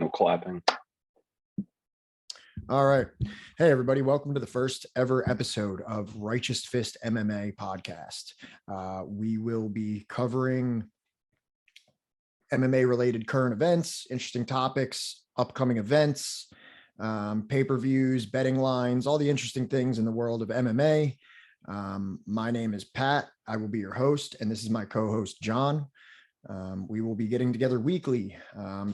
No clapping. All right. Hey, everybody. Welcome to the first ever episode of Righteous Fist MMA podcast. We will be covering MMA related current events, interesting topics, upcoming events, pay-per-views, betting lines, all the interesting things in the world of MMA. My name is Pat. I will be your host, and this is my co-host, John. We will be getting together weekly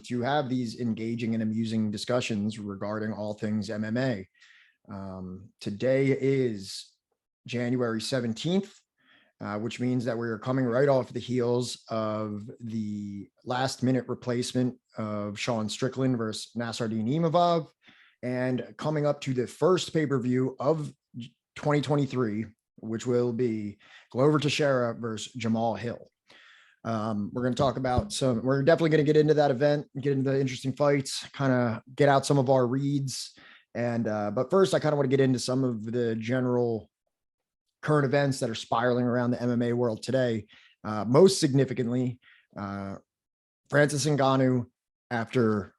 to have these engaging and amusing discussions regarding all things MMA. Today is January 17th, which means that we're coming right off the heels of the last minute replacement of Sean Strickland versus Nasruddin Imavov, and coming up to the first pay-per-view of 2023, which will be Glover Teixeira versus Jamahal Hill. We're going to talk about we're definitely going to get into that event, get into the interesting fights, kind of get out some of our reads. But first I kind of want to get into some of the general current events that are spiraling around the MMA world today. Most significantly, Francis Ngannou, after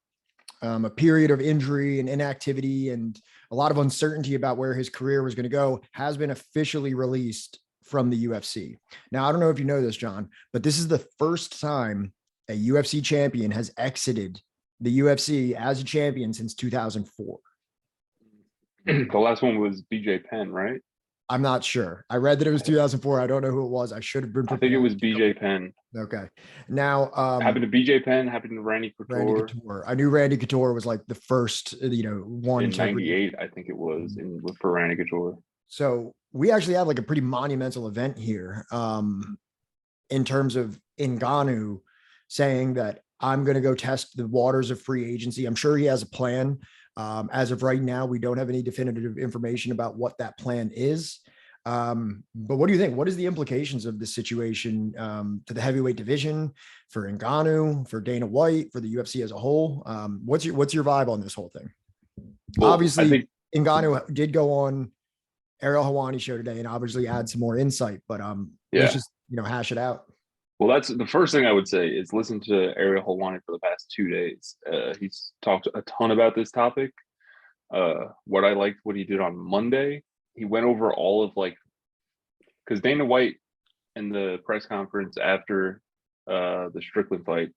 a period of injury and inactivity and a lot of uncertainty about where his career was going to go, has been officially released from the UFC. Now, I don't know if you know this, John, but this is the first time a UFC champion has exited the UFC as a champion since 2004. The last one was BJ Penn, right? I'm not sure. I read that it was 2004. I don't know who it was. I should have been prepared. I think it was BJ Penn. Okay. Now, happened to BJ Penn, happened to Randy Couture. I knew Randy Couture was like the first, one in 98, I think it was for Randy Couture. So we actually had like a pretty monumental event here in terms of Ngannou saying that I'm going to go test the waters of free agency. I'm sure he has a plan. As of right now, we don't have any definitive information about what that plan is. But what do you think? What is the implications of this situation to the heavyweight division, for Ngannou, for Dana White, for the UFC as a whole? What's your vibe on this whole thing? Well, obviously, I think Ngannou did go on Ariel Helwani show today and obviously add some more insight, but let's just hash it out. Well, that's the first thing I would say is listen to Ariel Helwani for the past 2 days. He's talked a ton about this topic. What I liked what he did on Monday, he went over all of because Dana White in the press conference after the Strickland fight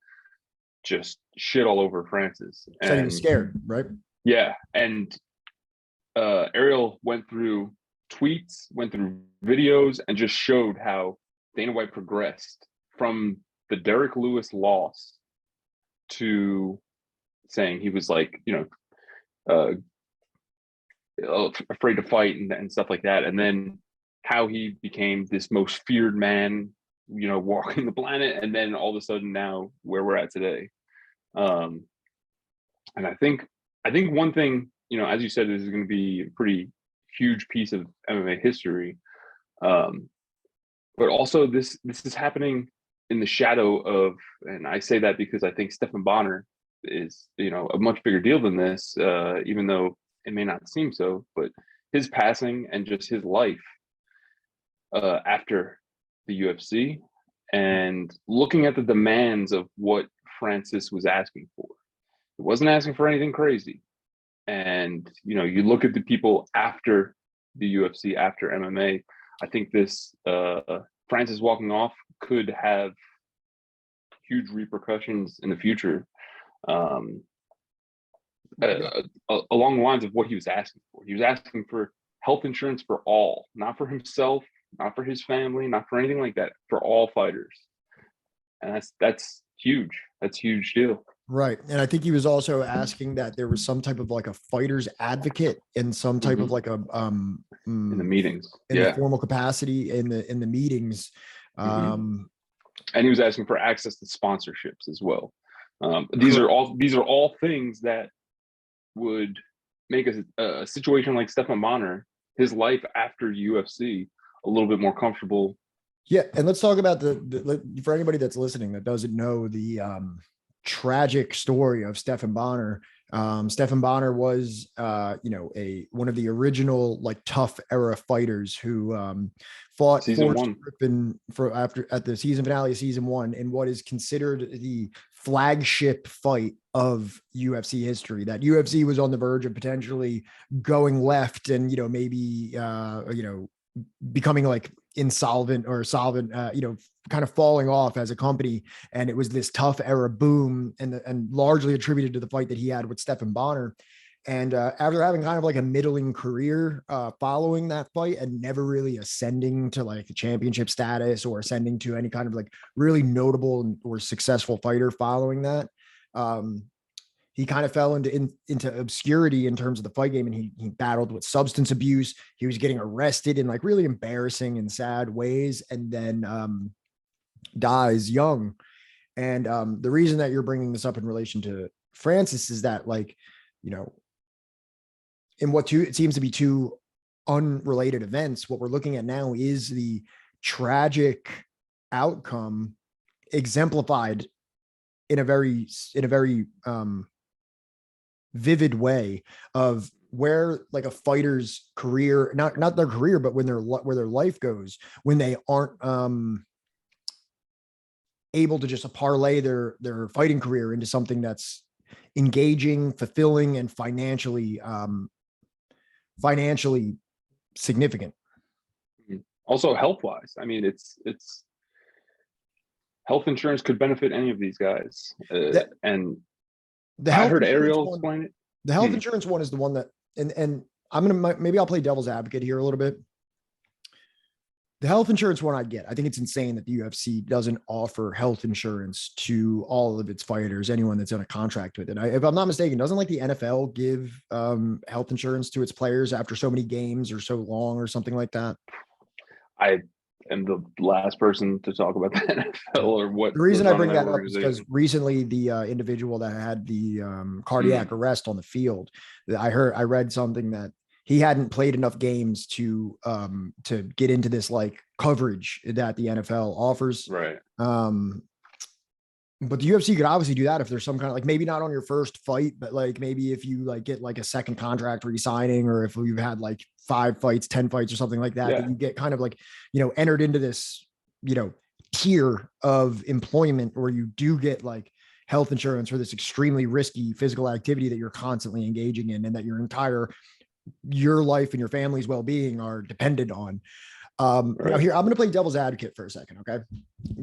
just shit all over Francis. So he was scared, right? Yeah, and Ariel went through tweets, went through videos, and just showed how Dana White progressed from the Derek Lewis loss to saying he was afraid to fight and stuff like that, and then how he became this most feared man, walking the planet, and then all of a sudden now where we're at today. And I think one thing, as you said, this is going to be a pretty huge piece of MMA history. But also this is happening in the shadow of, and I say that because I think Stephan Bonnar is, a much bigger deal than this, even though it may not seem so, but his passing and just his life after the UFC, and looking at the demands of what Francis was asking for. He wasn't asking for anything crazy. And, you look at the people after the UFC, after MMA, I think this Francis walking off could have huge repercussions in the future, along the lines of what he was asking for. He was asking for health insurance for all, not for himself, not for his family, not for anything like that, for all fighters. And that's huge. That's a huge deal. Right. And I think he was also asking that there was some type of like a fighter's advocate in some type of like a in the meetings, the formal capacity in the meetings. And he was asking for access to sponsorships as well. These are all things that would make a situation like Stephan Bonnar, his life after UFC, a little bit more comfortable. Yeah, and let's talk about the for anybody that's listening that doesn't know the tragic story of Stephan Bonnar. Stephan Bonnar was, one of the original like tough era fighters who fought Season Forrest one. Griffin at the season finale of season one in what is considered the flagship fight of UFC history. That UFC was on the verge of potentially going left and maybe becoming like insolvent or solvent, kind of falling off as a company. And it was this tough era boom and largely attributed to the fight that he had with Stephan Bonnar. And after having kind of like a middling career following that fight and never really ascending to like the championship status or ascending to any kind of like really notable or successful fighter following that, he kind of fell into obscurity in terms of the fight game, and he battled with substance abuse. He was getting arrested in like really embarrassing and sad ways, and then dies young. And the reason that you're bringing this up in relation to Francis is that, like, in it seems to be two unrelated events, what we're looking at now is the tragic outcome exemplified in a very vivid way of where like a fighter's career, not their career, but where their life goes when they aren't able to just parlay their fighting career into something that's engaging, fulfilling, and financially significant. Also health wise, I mean, it's health insurance could benefit any of these guys. And I heard Ariel explain it. The health insurance one is the one that, and maybe I'll play devil's advocate here a little bit. The health insurance one I get. I think it's insane that the UFC doesn't offer health insurance to all of its fighters, anyone that's on a contract with it. If I'm not mistaken, doesn't like the NFL give health insurance to its players after so many games or so long or something like that? I am the last person to talk about the NFL or what. The reason I bring that up is because recently the individual that had the cardiac arrest on the field, I read something that he hadn't played enough games to get into this like coverage that the NFL offers. Right. But the UFC could obviously do that if there's some kind of like, maybe not on your first fight, but like maybe if you like get like a second contract re-signing, or if you've had like 5 fights, 10 fights or something like that, that you get kind of like, entered into this, tier of employment where you do get like health insurance for this extremely risky physical activity that you're constantly engaging in and that your life and your family's well-being are dependent on. Now here, I'm going to play devil's advocate for a second. Okay.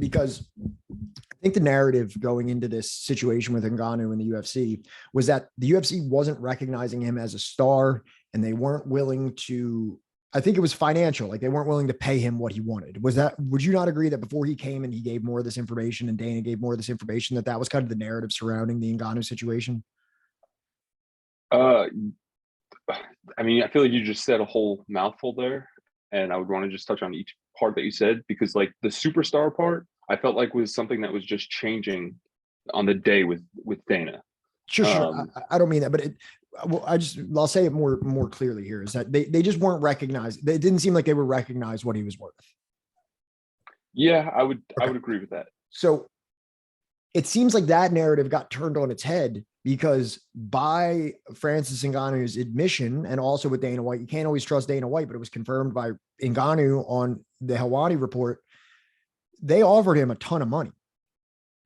Because I think the narrative going into this situation with Ngannou in the UFC was that the UFC wasn't recognizing him as a star, and they weren't willing to, I think it was financial. Like they weren't willing to pay him what he wanted. Would you not agree that before he came and he gave more of this information and Dana gave more of this information, that was kind of the narrative surrounding the Ngannou situation? I mean, I feel like you just said a whole mouthful there, and I would want to just touch on each part that you said, because like the superstar part, I felt like was something that was just changing on the day with Dana. Sure. I don't mean that, but I'll say it more clearly here, is that they just weren't recognized. They didn't seem like they were recognized what he was worth. Yeah, I would agree with that. So it seems like that narrative got turned on its head, because by Francis Ngannou's admission, and also with Dana White, you can't always trust Dana White, but it was confirmed by Ngannou on the Helwani report. They offered him a ton of money.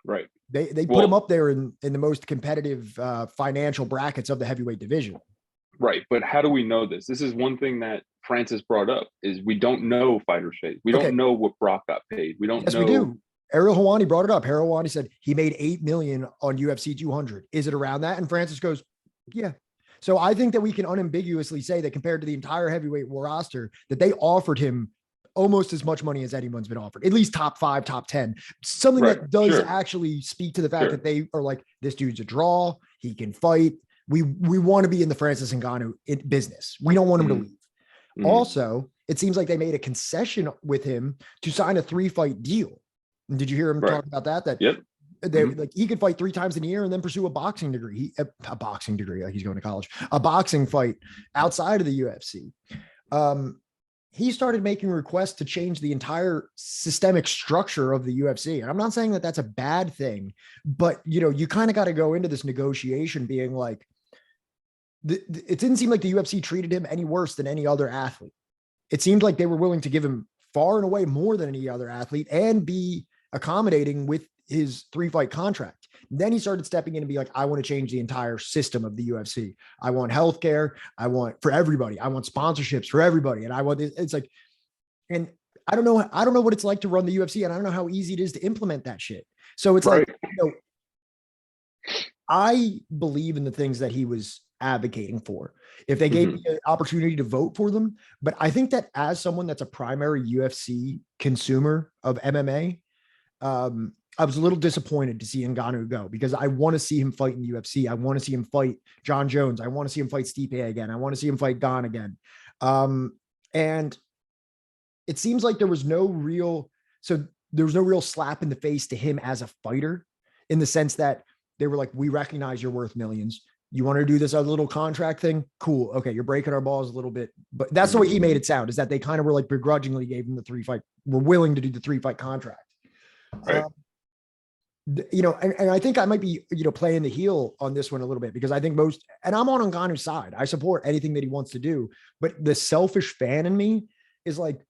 Right. They put him up there in the most competitive financial brackets of the heavyweight division. Right. But how do we know this? This is one thing that Francis brought up, is we don't know fighters' pay. We don't know what Brock got paid. We don't know. We do. Ariel Helwani brought it up. Ariel Helwani said he made $8 million on UFC 200. Is it around that? And Francis goes, yeah. So I think that we can unambiguously say that compared to the entire heavyweight roster, that they offered him almost as much money as anyone's been offered, at least top 5, top 10, something that does actually speak to the fact that they are like, this dude's a draw. He can fight. We want to be in the Francis Ngannou business. We don't want him to leave. Also, it seems like they made a concession with him to sign a 3-fight deal. And did you hear him talk about that? Like he could fight 3 times in a year and then pursue a boxing degree. A boxing degree, like he's going to college. A boxing fight outside of the UFC. he started making requests to change the entire systemic structure of the UFC. And I'm not saying that that's a bad thing, but you kind of got to go into this negotiation being like, it didn't seem like the UFC treated him any worse than any other athlete. It seemed like they were willing to give him far and away more than any other athlete and be accommodating with his 3-fight contract. Then he started stepping in and be like, I want to change the entire system of the UFC. I want healthcare. I want for everybody. I want sponsorships for everybody. And I want this. It's like, and I don't know what it's like to run the UFC, and I don't know how easy it is to implement that shit. So it's Right. like, I believe in the things that he was advocating for. If they gave me an opportunity to vote for them, but I think that as someone that's a primary UFC consumer of MMA, I was a little disappointed to see Ngannou go because I want to see him fight in the UFC. I want to see him fight Jon Jones. I want to see him fight Stipe again. I want to see him fight Gane again. And it seems like there was no real slap in the face to him as a fighter in the sense that they were like, we recognize you're worth millions. You want to do this other little contract thing? Cool. Okay. You're breaking our balls a little bit, but that's the way he made it sound, is that they kind of were like begrudgingly gave him the 3-fight, were willing to do the 3-fight contract. Right. And I think I might be, playing the heel on this one a little bit because I think and I'm on Ngannou's side. I support anything that he wants to do, but the selfish fan in me is like,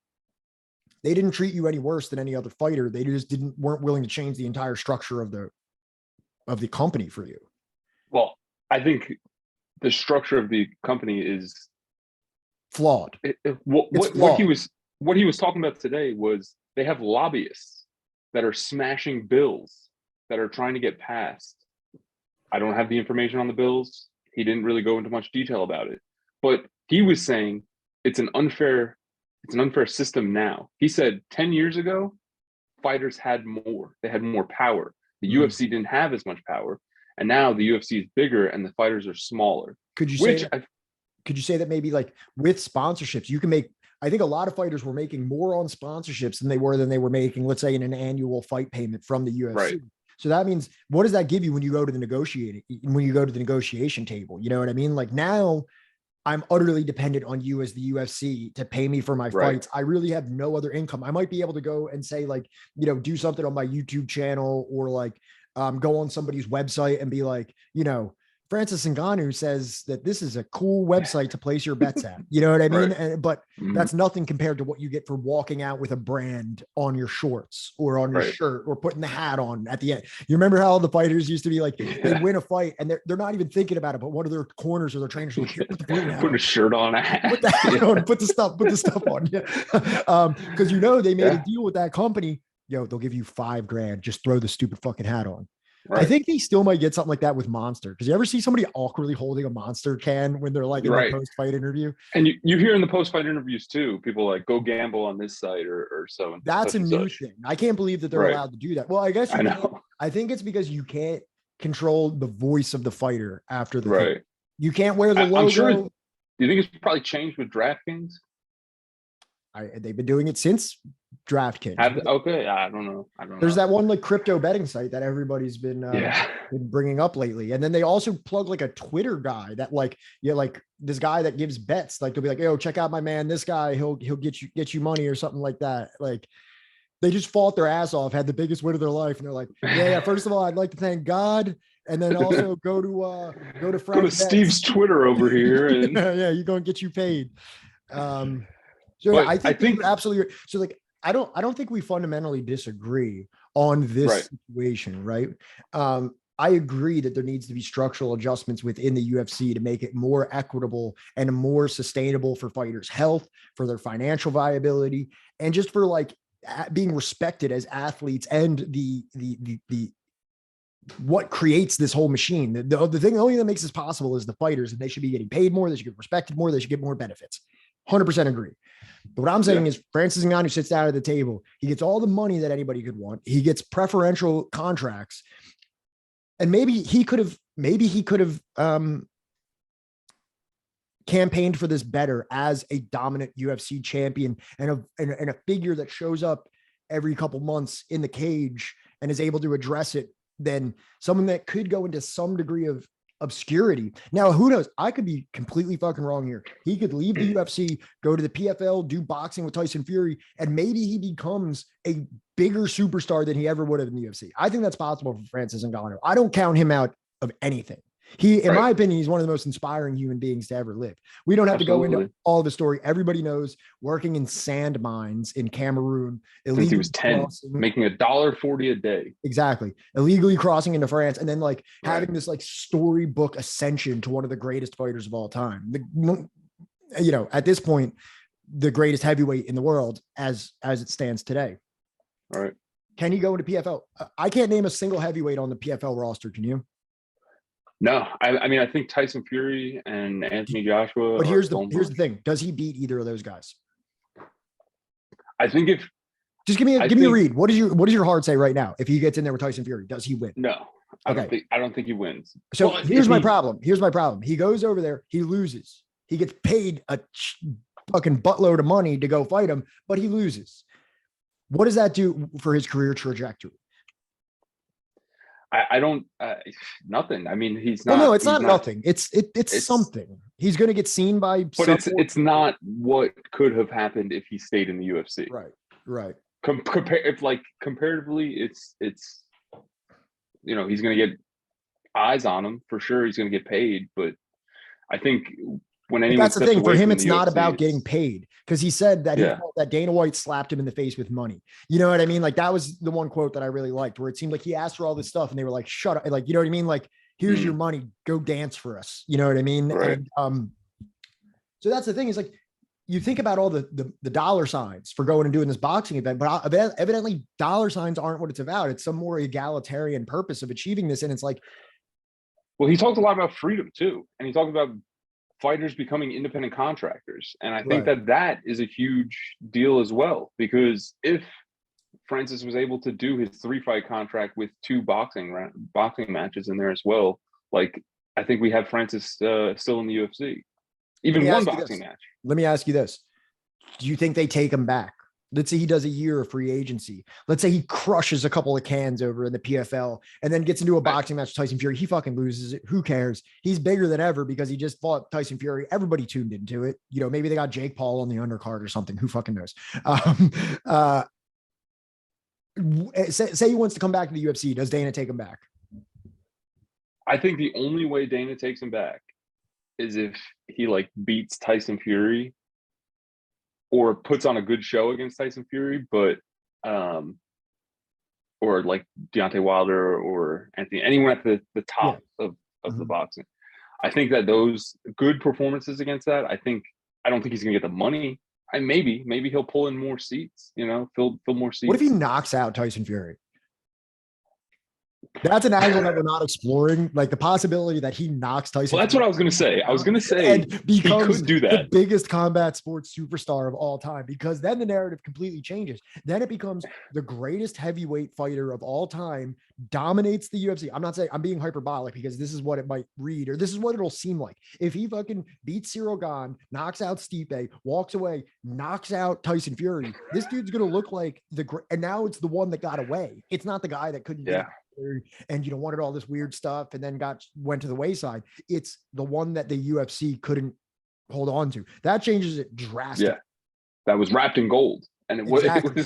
they didn't treat you any worse than any other fighter. They just weren't willing to change the entire structure of the company for you. Well, I think the structure of the company is flawed. What he was talking about today was they have lobbyists that are smashing bills that are trying to get passed. I don't have the information on the bills. He didn't really go into much detail about it, but he was saying it's an unfair system now. He said 10 years ago, fighters had more. They had more power. The UFC didn't have as much power. And now the UFC is bigger and the fighters are smaller. Could you say that maybe like with sponsorships, you can make, I think a lot of fighters were making more on sponsorships than they were making, let's say, in an annual fight payment from the UFC. Right. So that means, what does that give you when you go to the negotiation table? You know what I mean? Like now I'm utterly dependent on you as the UFC to pay me for my fights. I really have no other income. I might be able to go and say like, do something on my YouTube channel or like, go on somebody's website and be like, Francis Ngannou says that this is a cool website to place your bets at. You know what I mean? Right. But that's nothing compared to what you get for walking out with a brand on your shorts or on your shirt or putting the hat on at the end. You remember how all the fighters used to be like, they win a fight and they're not even thinking about it, but one of their corners or their trainers will put a shirt on, a hat. Put the hat on, put the stuff on. Yeah. Because they made a deal with that company. They'll give you $5,000. Just throw the stupid fucking hat on. Right. I think they still might get something like that with Monster. Because you ever see somebody awkwardly holding a Monster can when they're like in the post-fight interview? And you hear in the post-fight interviews too, people like go gamble on this site or so. That's a new thing. I can't believe that they're allowed to do that. Well, I guess I know. I think it's because you can't control the voice of the fighter after the thing. You can't wear the logo. I'm sure. Do you think it's probably changed with DraftKings? They've been doing it since DraftKings. Okay, I don't know. There's that one like crypto betting site that everybody's been bringing up lately, and then they also plug like a Twitter guy that like this guy that gives bets. Like they'll be like, "Yo, check out my man. This guy, he'll get you money or something like that." Like they just fought their ass off, had the biggest win of their life, and they're like, "Yeah, first of all, I'd like to thank God." And then also go to Frank. Go to Steve's Twitter over here, and you're gonna get you paid. So yeah, I think you're absolutely right. So like, I don't think we fundamentally disagree on this situation, right? I agree that there needs to be structural adjustments within the UFC to make it more equitable and more sustainable for fighters' health, for their financial viability, and just for like being respected as athletes and the what creates this whole machine. The only thing that makes this possible is the fighters, and they should be getting paid more. They should get respected more. They should get more benefits. 100% agree. But what I'm saying is Francis Ngannou sits down at the table. He gets all the money that anybody could want. He gets preferential contracts. And maybe he could have campaigned for this better as a dominant UFC champion and a figure that shows up every couple months in the cage and is able to address it than someone that could go into some degree of obscurity. Now, who knows? I could be completely fucking wrong here. He could leave the UFC, go to the PFL, do boxing with Tyson Fury, and maybe he becomes a bigger superstar than he ever would have in the UFC. I think that's possible for Francis Ngannou. I don't count him out of anything. He, in my opinion, he's one of the most inspiring human beings to ever live. We don't have to go into all of the story. Everybody knows working in sand mines in Cameroon, since he was 10, making $1.40 a day. Exactly. Illegally crossing into France, and then like having this like storybook ascension to one of the greatest fighters of all time. At this point, the greatest heavyweight in the world as it stands today. All right. Can he go into PFL? I can't name a single heavyweight on the PFL roster. Can you? No, I mean, I think Tyson Fury and Anthony Joshua. But here's the thing: does he beat either of those guys? I think just give me a read. What does your heart say right now? If he gets in there with Tyson Fury, does he win? No, I don't think he wins. So here's my problem. He goes over there, he loses. He gets paid a fucking buttload of money to go fight him, but he loses. What does that do for his career trajectory? I don't nothing. I mean, he's not. Well, no, it's not nothing. It's something. He's going to get seen by. But it's not what could have happened if he stayed in the UFC. Right. Comparatively, it's he's going to get eyes on him for sure. He's going to get paid, but I think when anyone that's the thing for him, it's not about getting paid, because he said that he felt that Dana White slapped him in the face with money. You know what I mean? Like that was the one quote that I really liked, where it seemed like he asked for all this stuff and they were like, "Shut up!" Like, you know what I mean? Like, here's your money, go dance for us. You know what I mean? Right. And so that's the thing, is like, you think about all the dollar signs for going and doing this boxing event, but evidently dollar signs aren't what it's about. It's some more egalitarian purpose of achieving this, and it's like, well, he talked a lot about freedom too, and he talked about fighters becoming independent contractors. And I think that is a huge deal as well, because if Francis was able to do his 3-fight contract with 2 boxing matches in there as well, like, I think we have Francis still in the UFC, even one boxing match. Let me ask you this. Do you think they take him back? Let's say he does a year of free agency. Let's say he crushes a couple of cans over in the PFL and then gets into a boxing match with Tyson Fury. He fucking loses it. Who cares? He's bigger than ever because he just fought Tyson Fury. Everybody tuned into it. Maybe they got Jake Paul on the undercard or something. Who fucking knows? Say he wants to come back to the UFC. Does Dana take him back? I think the only way Dana takes him back is if he beats Tyson Fury or puts on a good show against Tyson Fury, but or like Deontay Wilder or anyone at the top of the boxing. I think that those good performances against that, I don't think he's gonna get the money. Maybe he'll pull in more seats, fill more seats. What if he knocks out Tyson Fury? That's an angle that we're not exploring. Like the possibility that he knocks Tyson. Well, that's what I was going to say. I was going to say and becomes he could do that. The biggest combat sports superstar of all time, because then the narrative completely changes. Then it becomes the greatest heavyweight fighter of all time, dominates the UFC. I'm not saying I'm being hyperbolic, because this is what it might read, or this is what it'll seem like. If he fucking beats Cyril Gane, knocks out Stipe, walks away, knocks out Tyson Fury, this dude's going to look like and now it's the one that got away. It's not the guy that couldn't do it. And wanted all this weird stuff and then went to the wayside. It's the one that the UFC couldn't hold on to. That changes it drastically. Yeah, that was wrapped in gold, and it was exactly.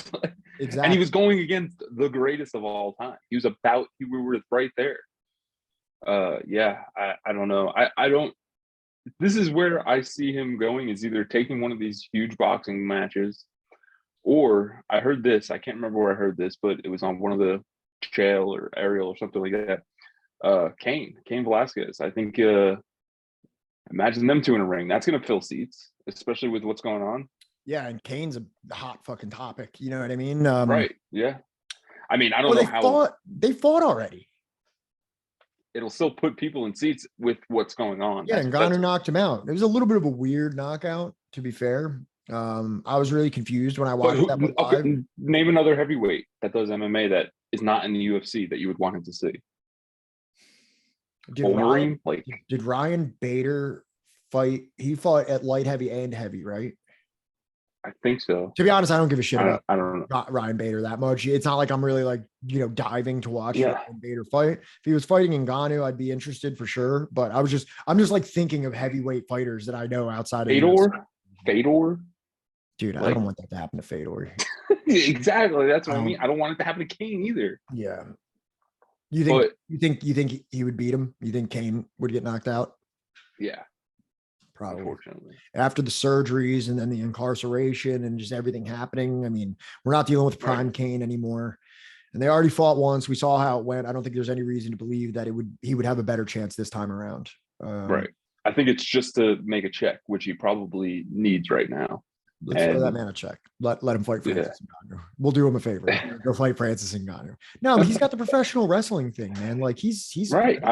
And he was going against the greatest of all time. We were right there. I don't know. I don't. This is where I see him going, is either taking one of these huge boxing matches, or I heard this. I can't remember where I heard this, but it was on one of the Chael or Ariel or something like that. Cain Velasquez. I think imagine them two in a ring. That's going to fill seats, especially with what's going on. Yeah, and Cain's a hot fucking topic. You know what I mean? Right. Yeah. I mean, I don't know how they fought already. It'll still put people in seats with what's going on. Yeah, and Ngannou knocked him out. It was a little bit of a weird knockout, to be fair. I was really confused when I watched that live. Okay, name another heavyweight that does MMA that is not in the UFC that you would want him to see. Did Ryan Bader fight? He fought at light heavy and heavy, right? I think so. To be honest, I don't give a shit about I don't know. Ryan Bader that much. It's not like I'm really like, diving to watch Yeah. Ryan Bader fight. If he was fighting Ngannou, I'd be interested for sure. But I'm just like thinking of heavyweight fighters that I know outside of Fedor. Dude, I don't want that to happen to Fedor. Exactly. That's what I mean. I don't want it to happen to Kane either. Yeah. You think he would beat him? You think Kane would get knocked out? Yeah. Probably. Unfortunately. After the surgeries and then the incarceration and just everything happening. I mean, we're not dealing with prime Kane anymore. And they already fought once. We saw how it went. I don't think there's any reason to believe that he would have a better chance this time around. Right. I think it's just to make a check, which he probably needs right now. Let's throw that man a check. Let him fight Francis Ngannou. We'll do him a favor. Go fight Francis Ngannou. No, but he's got the professional wrestling thing, man. Like he's right.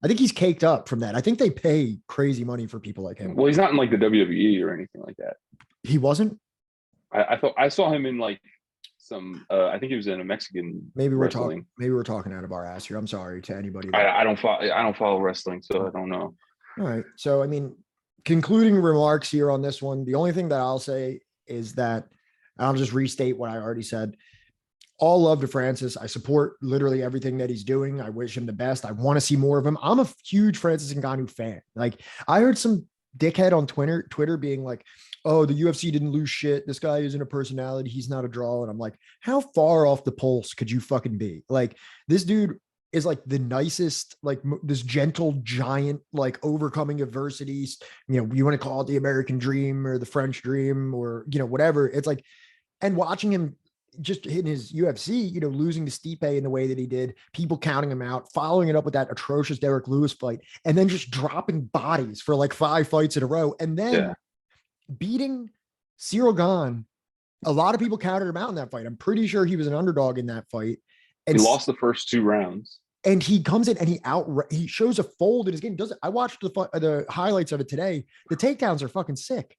I think he's caked up from that. I think they pay crazy money for people like him. Well, he's not in like the WWE or anything like that. He wasn't? I thought I saw him in like some I think he was in a Mexican wrestling. Maybe we're talking out of our ass here. I'm sorry to anybody. I don't follow wrestling, so I don't know. All right. So I mean, concluding remarks here on this one, the only thing that I'll say is that I'll just restate what I already said. All love to Francis. I support literally everything that he's doing. I wish him the best. I want to see more of him. I'm a huge Francis Ngannou fan. Like I heard some dickhead on Twitter being like, oh, the UFC didn't lose shit. This guy isn't a personality. He's not a draw. And I'm like, how far off the pulse could you fucking be? Like this dude is like the nicest, like this gentle giant, like overcoming adversities. You want to call it the American dream or the French dream or, whatever. It's like, and watching him just in his UFC, losing to Stipe in the way that he did, people counting him out, following it up with that atrocious Derek Lewis fight, and then just dropping bodies for like 5 fights in a row. And then beating Cyril Gane. A lot of people counted him out in that fight. I'm pretty sure he was an underdog in that fight. And he lost the first 2 rounds. And he comes in and he shows a fold in his game. I watched the highlights of it today. The takedowns are fucking sick.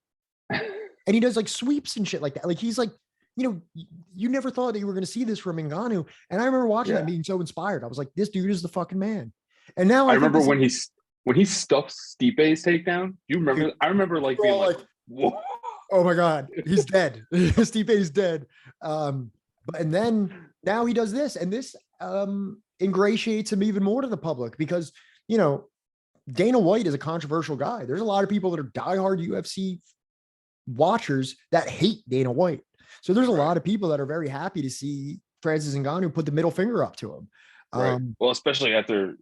And he does like sweeps and shit like that. Like he's like, you never thought that you were going to see this from Ngannou. And I remember watching that being so inspired. I was like, this dude is the fucking man. And now I remember when he stuffed Stipe's takedown. You remember? I remember like being like, whoa. Oh my God, he's dead. Stipe's dead. And then now he does this, and this ingratiates him even more to the public because, Dana White is a controversial guy. There's a lot of people that are diehard UFC watchers that hate Dana White. So there's a lot of people that are very happy to see Francis Ngannou put the middle finger up to him. Right. Well, especially after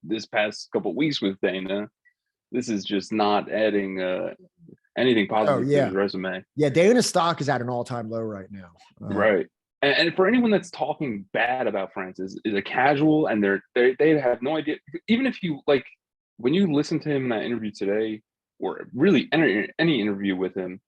this past couple of weeks with Dana, this is just not adding anything positive to his resume. Yeah, Dana's stock is at an all-time low right now. Right. And for anyone that's talking bad about Francis is a casual, and they have no idea. Even if you like, when you listen to him in that interview today, or really any interview with him,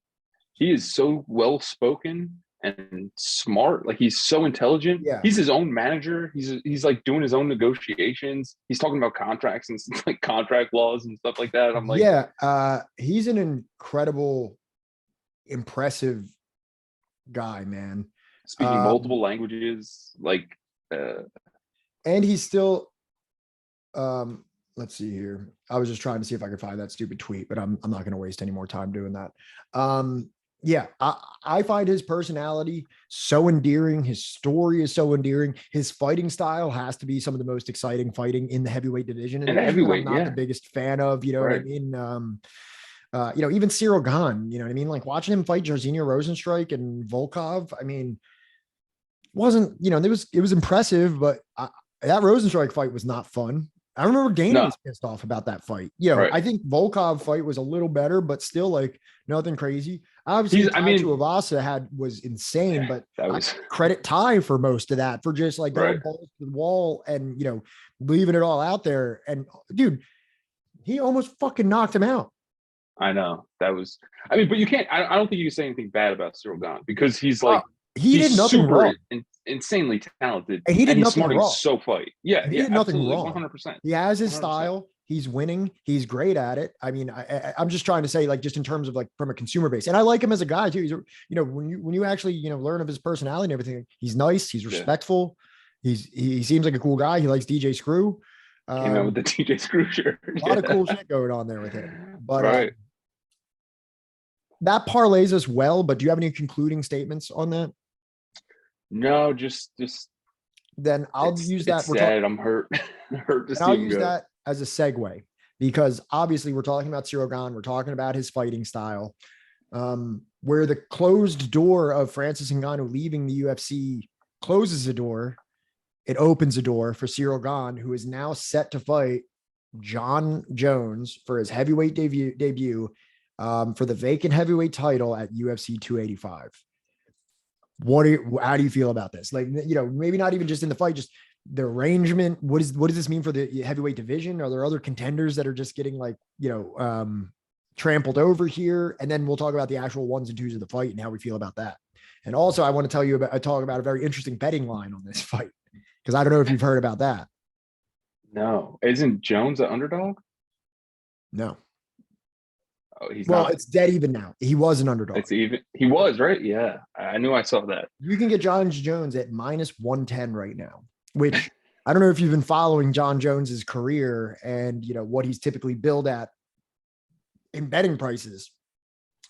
he is so well spoken and smart. Like he's so intelligent. Yeah. He's his own manager. He's like doing his own negotiations. He's talking about contracts and like contract laws and stuff like that. I'm like, he's an incredible, impressive guy, man. Speaking multiple languages, like, and he's still, let's see here. I was just trying to see if I could find that stupid tweet, but I'm not going to waste any more time doing that. I find his personality so endearing. His story is so endearing. His fighting style has to be some of the most exciting fighting in the heavyweight division. And heavyweight, I'm not the biggest fan of, what I mean? Even Cyril Gane, you know what I mean? Like watching him fight Jairzinho Rosenstrike and Volkov, I mean, wasn't, it was impressive, but that Rosenstrike fight was not fun. I remember Dana was pissed off about that fight. I think Volkov fight was a little better, but still like nothing crazy. Obviously, Tuivasa was insane, but that was credit Ty for most of that, for just like going balls to the wall and, leaving it all out there. And dude, he almost fucking knocked him out. I know that was, but you can't, I don't think you can say anything bad about Cyril Gane because he's like, he did nothing wrong. Insanely talented. And he did nothing wrong. So fight. Yeah. He did nothing wrong. 100%. He has his 100%. Style. He's winning. He's great at it. I mean, I'm just trying to say, like, just in terms of like from a consumer base, and I like him as a guy too. He's, when you actually, learn of his personality and everything, he's nice. He's respectful. He seems like a cool guy. He likes DJ Screw. Came out with the DJ Screw shirt. A lot of cool shit going on there with him. But that parlays us well, but do you have any concluding statements on that? No, just Then I'll use that. It's sad. I'm hurt. Hurt to And see I'll him use go. that as a segue because obviously we're talking about Cyril Gane. We're talking about his fighting style. Where the closed door of Francis Ngannou leaving the UFC closes the door, it opens a door for Cyril Gane, who is now set to fight Jon Jones for his heavyweight debut for the vacant heavyweight title at UFC 285. How do you feel about this? Like, maybe not even just in the fight, just the arrangement. What does this mean for the heavyweight division? Are there other contenders that are just getting trampled over here? And then we'll talk about the actual ones and twos of the fight and how we feel about that. And also I want to talk about a very interesting betting line on this fight, because I don't know if you've heard about that. No, isn't Jones an underdog? No. Oh, he's well, not. It's dead even now. He was an underdog. It's even. He was, right? Yeah, I knew I saw that. You can get Jon Jones at -110 right now, which I don't know if you've been following Jon Jones's career and what he's typically billed at in betting prices.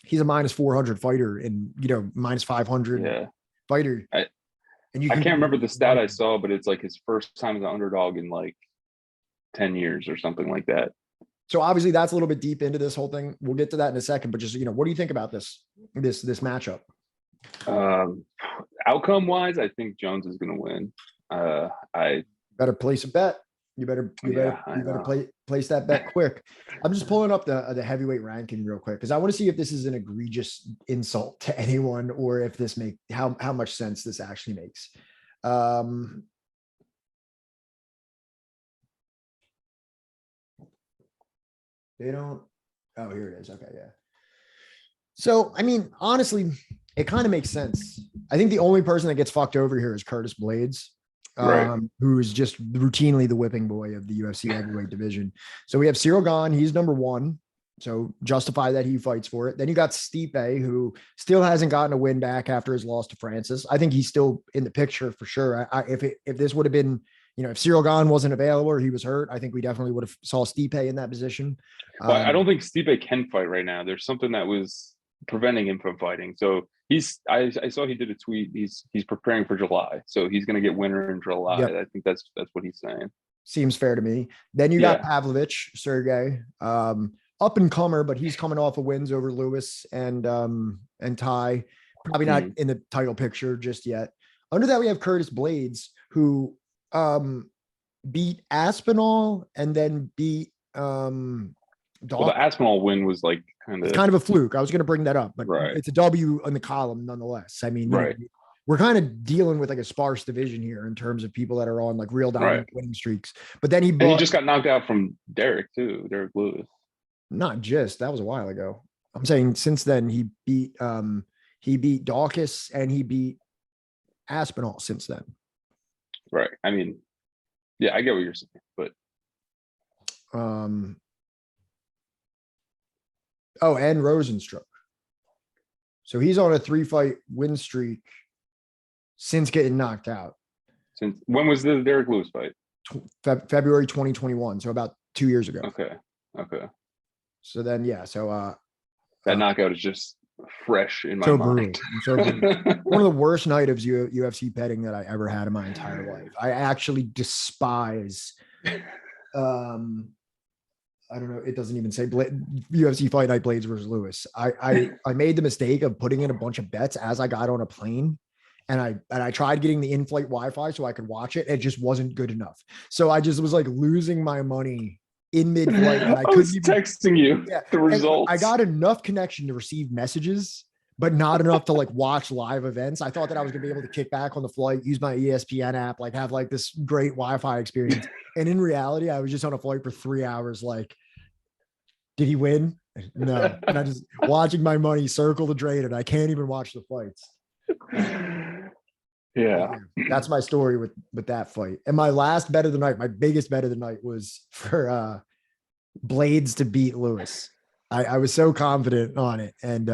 He's a -400 fighter and -500 fighter. I can't remember the stat I saw, but it's like his first time as an underdog in like 10 years or something like that. So obviously that's a little bit deep into this whole thing. We'll get to that in a second, but just, what do you think about this matchup? Outcome wise, I think Jones is going to win. I better place a bet. You better place that bet quick. I'm just pulling up the heavyweight ranking real quick because I want to see if this is an egregious insult to anyone or if this how much sense this actually makes. They don't. Oh, here it is. Okay, yeah. So, I mean, honestly, it kind of makes sense. I think the only person that gets fucked over here is Curtis Blades, who is just routinely the whipping boy of the UFC heavyweight division. So we have Cyril Gane. He's number one. So justify that he fights for it. Then you got Stipe, who still hasn't gotten a win back after his loss to Francis. I think he's still in the picture for sure. If this would have been, if Cyril Gane wasn't available or he was hurt, I think we definitely would have saw Stipe in that position. Well, I don't think Stipe can fight right now. There's something that was preventing him from fighting. So I saw he did a tweet. He's preparing for July. So he's going to get winter in July. Yep. I think that's what he's saying. Seems fair to me. Then you got Pavlovich, Sergey, up and comer, but he's coming off of wins over Lewis and Ty. Probably not in the title picture just yet. Under that, we have Curtis Blades, who beat Aspinall and then beat well, the Aspinall win was like kind of a fluke. I was going to bring that up, but it's a W in the column nonetheless. I mean, we're kind of dealing with like a sparse division here in terms of people that are on like real dominant winning streaks. But then he just got knocked out from Derek Lewis. Not just, that was a while ago. I'm saying since then he beat Dawkins and he beat Aspinall since then. Right. I mean, yeah, I get what you're saying, but and Rosenstruck. So he's on a 3-fight win streak since getting knocked out. Since when was the Derek Lewis fight? February 2021. So about 2 years ago. Okay. So then, that knockout is just fresh in my mind. So one of the worst night of UFC betting that I ever had in my entire life. I actually despise, I don't know. It doesn't even say UFC Fight Night Blades versus Lewis. I made the mistake of putting in a bunch of bets as I got on a plane. And I tried getting the in-flight Wi-Fi so I could watch it. It just wasn't good enough. So I just was like losing my money in mid-flight. And I was texting you the results. I got enough connection to receive messages, but not enough to like watch live events. I thought that I was gonna be able to kick back on the flight, use my ESPN app, like have like this great Wi-Fi experience. And in reality, I was just on a flight for 3 hours. Like, did he win? No. And I just watching my money circle the drain and I can't even watch the fights. Yeah. That's my story with that fight. And my last bet of the night, my biggest bet of the night was for Blades to beat Lewis. I was so confident on it. And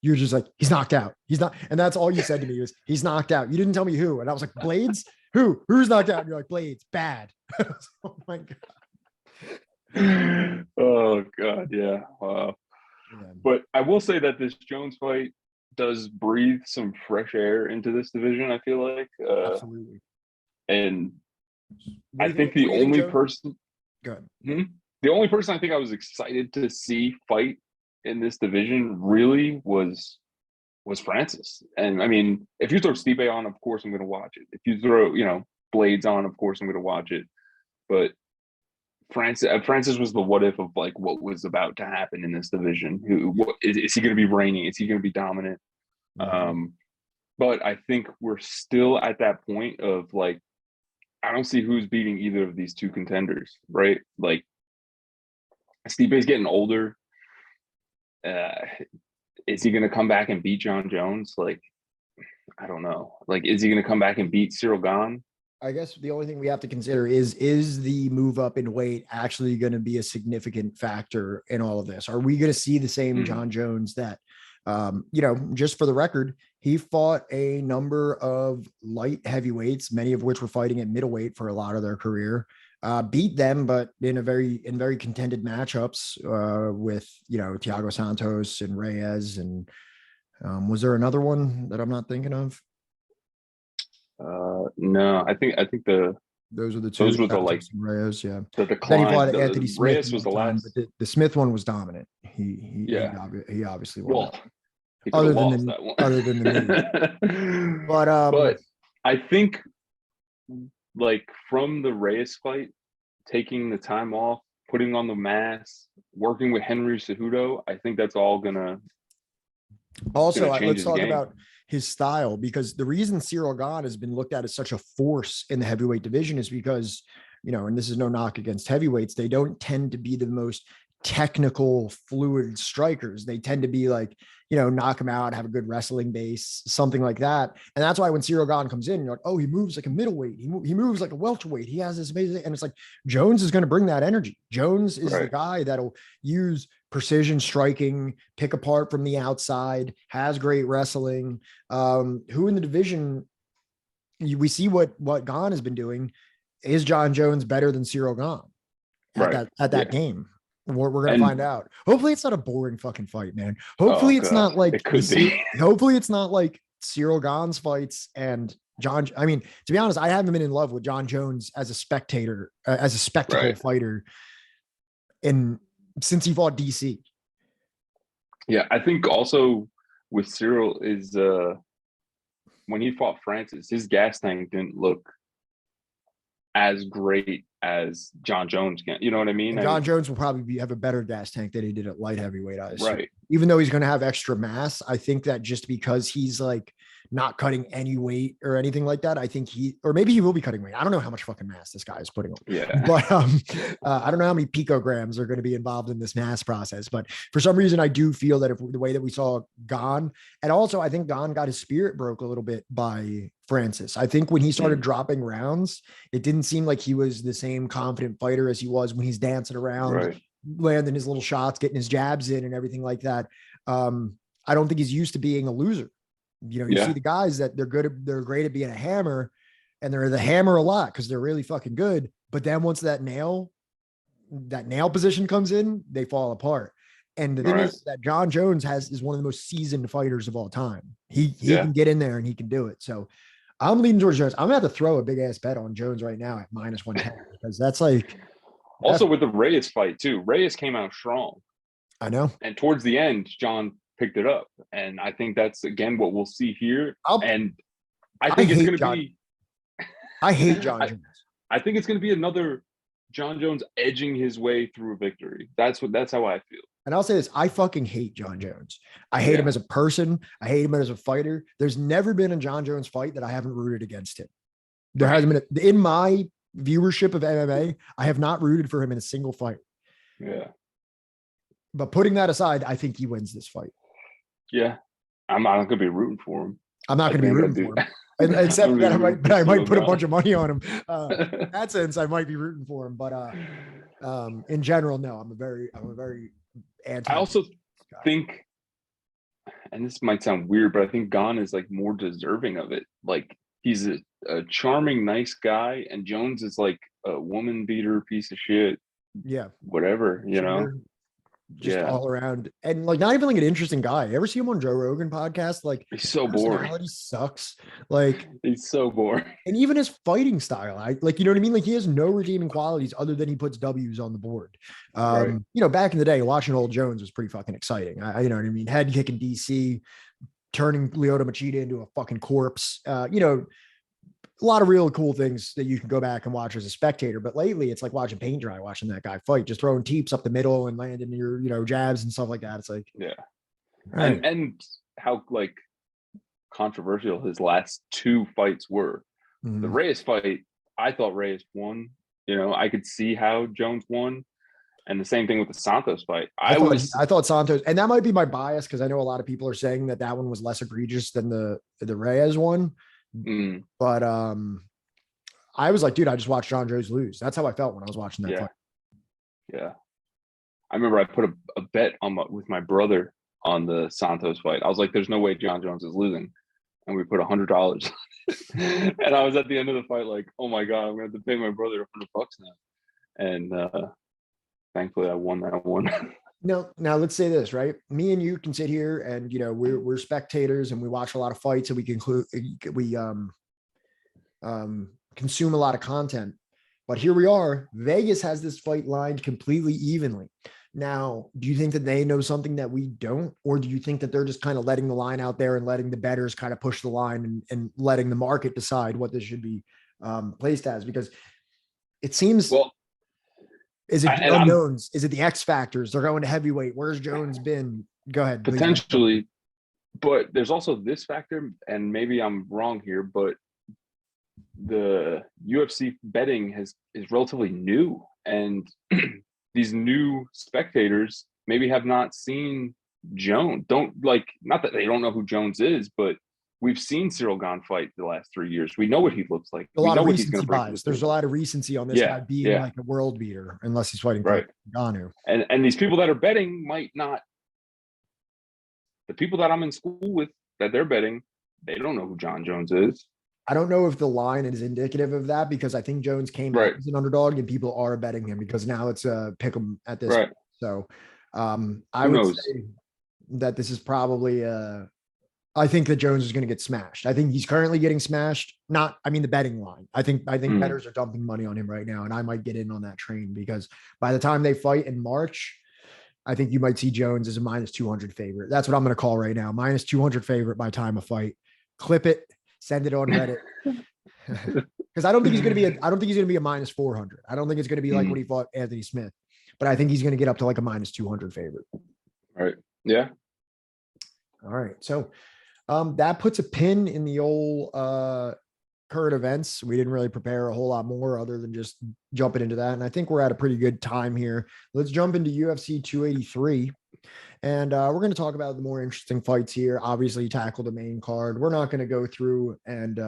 you were just like, he's knocked out. He's not. And that's all you said to me was he's knocked out. You didn't tell me who. And I was like, Blades? Who? Who's knocked out? And you're like, Blades, bad. Oh my God. Oh God. Yeah. Wow. Yeah. But I will say that this Jones fight does breathe some fresh air into this division. I feel like, Absolutely. and What I do you think? think What the do you think, only Joe? person, Go ahead. the only person I think I was excited to see fight in this division really was Francis. And I mean, if you throw Stipe on, of course I'm going to watch it. If you throw, Blades on, of course I'm going to watch it. But Francis was the what if of like what was about to happen in this division. Is he going to be reigning? Is he going to be dominant? Mhm. But I think we're still at that point of like, I don't see who's beating either of these two contenders, right? Like, Stipe's getting older. Uh, is he going to come back and beat Jon Jones? Like, I don't know. Like, is he going to come back and beat Cyril Gane? I guess the only thing we have to consider is the move up in weight actually going to be a significant factor in all of this? Are we going to see the same Jon Jones that, just for the record, he fought a number of light heavyweights, many of which were fighting at middleweight for a lot of their career, beat them, but in very contended matchups with, Thiago Santos and Reyes. And was there another one that I'm not thinking of? No, I think Those were the two, those were the like Santos and Reyes. Yeah. the Then he decline. fought Anthony The Smith Reyes was one the time, last. but the Smith one was dominant. Yeah. He obviously won Well, that. he could have lost Other than the knee. that one. But But I think like from the Reyes fight, taking the time off, putting on the mask, working with Henry Cejudo, I think that's all gonna also, change let's his talk game. about his style, because the reason Cyril Gane has been looked at as such a force in the heavyweight division is because, and this is no knock against heavyweights, they don't tend to be the most technical, fluid strikers. They tend to be like, knock him out, have a good wrestling base, something like that. And that's why when Cyril Gane comes in, you're like, oh, he moves like a middleweight. He moves like a welterweight. He has this amazing, and it's like Jones is going to bring that energy. Jones is the guy that'll use precision striking, pick apart from the outside, has great wrestling. Who in the division, we see what Gane has been doing. Is Jon Jones better than Cyril Gane at that game? We're gonna find out. Hopefully, it's not a boring fucking fight, man. Hopefully, it's not like it could be. Hopefully, it's not like Cyril Gane's fights and John. I mean, to be honest, I haven't been in love with Jon Jones as a spectator, as a spectacle fighter, since he fought DC. Yeah, I think also with Cyril is when he fought Francis, his gas tank didn't look as great as Jon Jones can. You know what I mean? Jon Jones will probably have a better gas tank than he did at light heavyweight, I assume. Right. Even though he's going to have extra mass, I think that just because he's like not cutting any weight or anything like that, I think or maybe he will be cutting weight. I don't know how much fucking mass this guy is putting on. Yeah. But I don't know how many picograms are going to be involved in this mass process. But for some reason, I do feel that if the way that we saw Gane, and also I think Gane got his spirit broke a little bit by Francis. I think when he started dropping rounds, it didn't seem like he was the same confident fighter as he was when he's dancing around, landing his little shots, getting his jabs in and everything like that. I don't think he's used to being a loser. You see the guys that they're great at being a hammer, and they're the hammer a lot because they're really fucking good. But then once that nail position comes in, they fall apart. And the thing is that Jon Jones is one of the most seasoned fighters of all time. He can get in there and he can do it. So I'm leaning towards Jones. I'm gonna have to throw a big ass bet on Jones right now at -110 because that's like. Also with the Reyes fight too, Reyes came out strong. I know. And towards the end, Jon picked it up, and I think that's again what we'll see here. And I think it's going to be. I hate Jon Jones. I think it's going to be another Jon Jones edging his way through a victory. That's how I feel. And I'll say this: I fucking hate Jon Jones. I hate him as a person. I hate him as a fighter. There's never been a Jon Jones fight that I haven't rooted against him. There hasn't been in my viewership of MMA. I have not rooted for him in a single fight. Yeah. But putting that aside, I think he wins this fight. Yeah, I'm not gonna be rooting for him. I'm not going to be rooting for him. Except that I might put a bunch of money on him. In that sense, I might be rooting for him. But in general, no. I'm a very anti. I also think, and this might sound weird, but I think Gane is like more deserving of it. Like he's a charming, nice guy, and Jones is like a woman beater piece of shit. Yeah, whatever, you know. just Yeah. all around, and like not even like an interesting guy. You ever see him on Joe Rogan podcast? Like He's his so boring. personality sucks. Like, He's so boring. and even his fighting style, I like, you know what I mean? Like he has no redeeming qualities other than he puts W's on the board. Right. You know, back in the day, watching old Jones was pretty fucking exciting. You know what I mean? Head kicking DC, turning Lyoto Machida into a fucking corpse. You know, a lot of real cool things that you can go back and watch as a spectator. But lately, it's like watching paint dry, watching that guy fight, just throwing teeps up the middle and landing your, you know, jabs and stuff like that. It's like, Yeah. right. And how like controversial his last two fights were. The Reyes fight, I thought Reyes won. You know, I could see how Jones won. And the same thing with the Santos fight. I thought Santos, and that might be my bias because I know a lot of people are saying that that one was less egregious than the Reyes one. But I was like, dude, I just watched Jon Jones lose. That's how I felt when I was watching that fight. Yeah. I remember I put a bet on with my brother on the Santos fight. I was like, there's no way Jon Jones is losing. And we put $100 and I was at the end of the fight like, oh my God, I'm gonna have to pay my brother $100 now. And thankfully I won that one. Now let's say this, right? Me and you can sit here and, you know, we're spectators and we watch a lot of fights and we consume a lot of content. But here we are. Vegas has this fight lined completely evenly. Now, do you think that they know something that we don't? Or do you think that they're just kind of letting the line out there and letting the bettors kind of push the line and letting the market decide what this should be placed as? Because it seems, well, is it the unknowns? Is it the X factors? They're going to heavyweight. Where's Jones been? Go ahead. Potentially. But there's also this factor, and maybe I'm wrong here, but the UFC betting is relatively new, and these new spectators maybe have not seen Jones. Not that they don't know who Jones is, but we've seen Cyril Gane fight the last 3 years. We know what he looks like. A lot of recency bias. There's a lot of recency on this guy being like a world beater, unless he's fighting Ngannou. And these people that are betting might not. The people that I'm in school with that they're betting, they don't know who Jon Jones is. I don't know if the line is indicative of that because I think Jones came out as an underdog and people are betting him because now it's a pick 'em at this point. So I would say that this is probably I think that Jones is going to get smashed. I think he's currently getting smashed. The betting line. I think bettors are dumping money on him right now, and I might get in on that train because by the time they fight in March, I think you might see Jones as a -200 favorite. That's what I'm going to call right now. -200 favorite by time of fight. Clip it, send it on Reddit. Because I don't think he's going to be a -400. I don't think it's going to be like when he fought Anthony Smith, but I think he's going to get up to like a -200 favorite. Right. Yeah. All right. So that puts a pin in the old current events. We didn't really prepare a whole lot more other than just jumping into that. And I think we're at a pretty good time here. Let's jump into UFC 283. And we're going to talk about the more interesting fights here. Obviously, tackle the main card. We're not going to go through and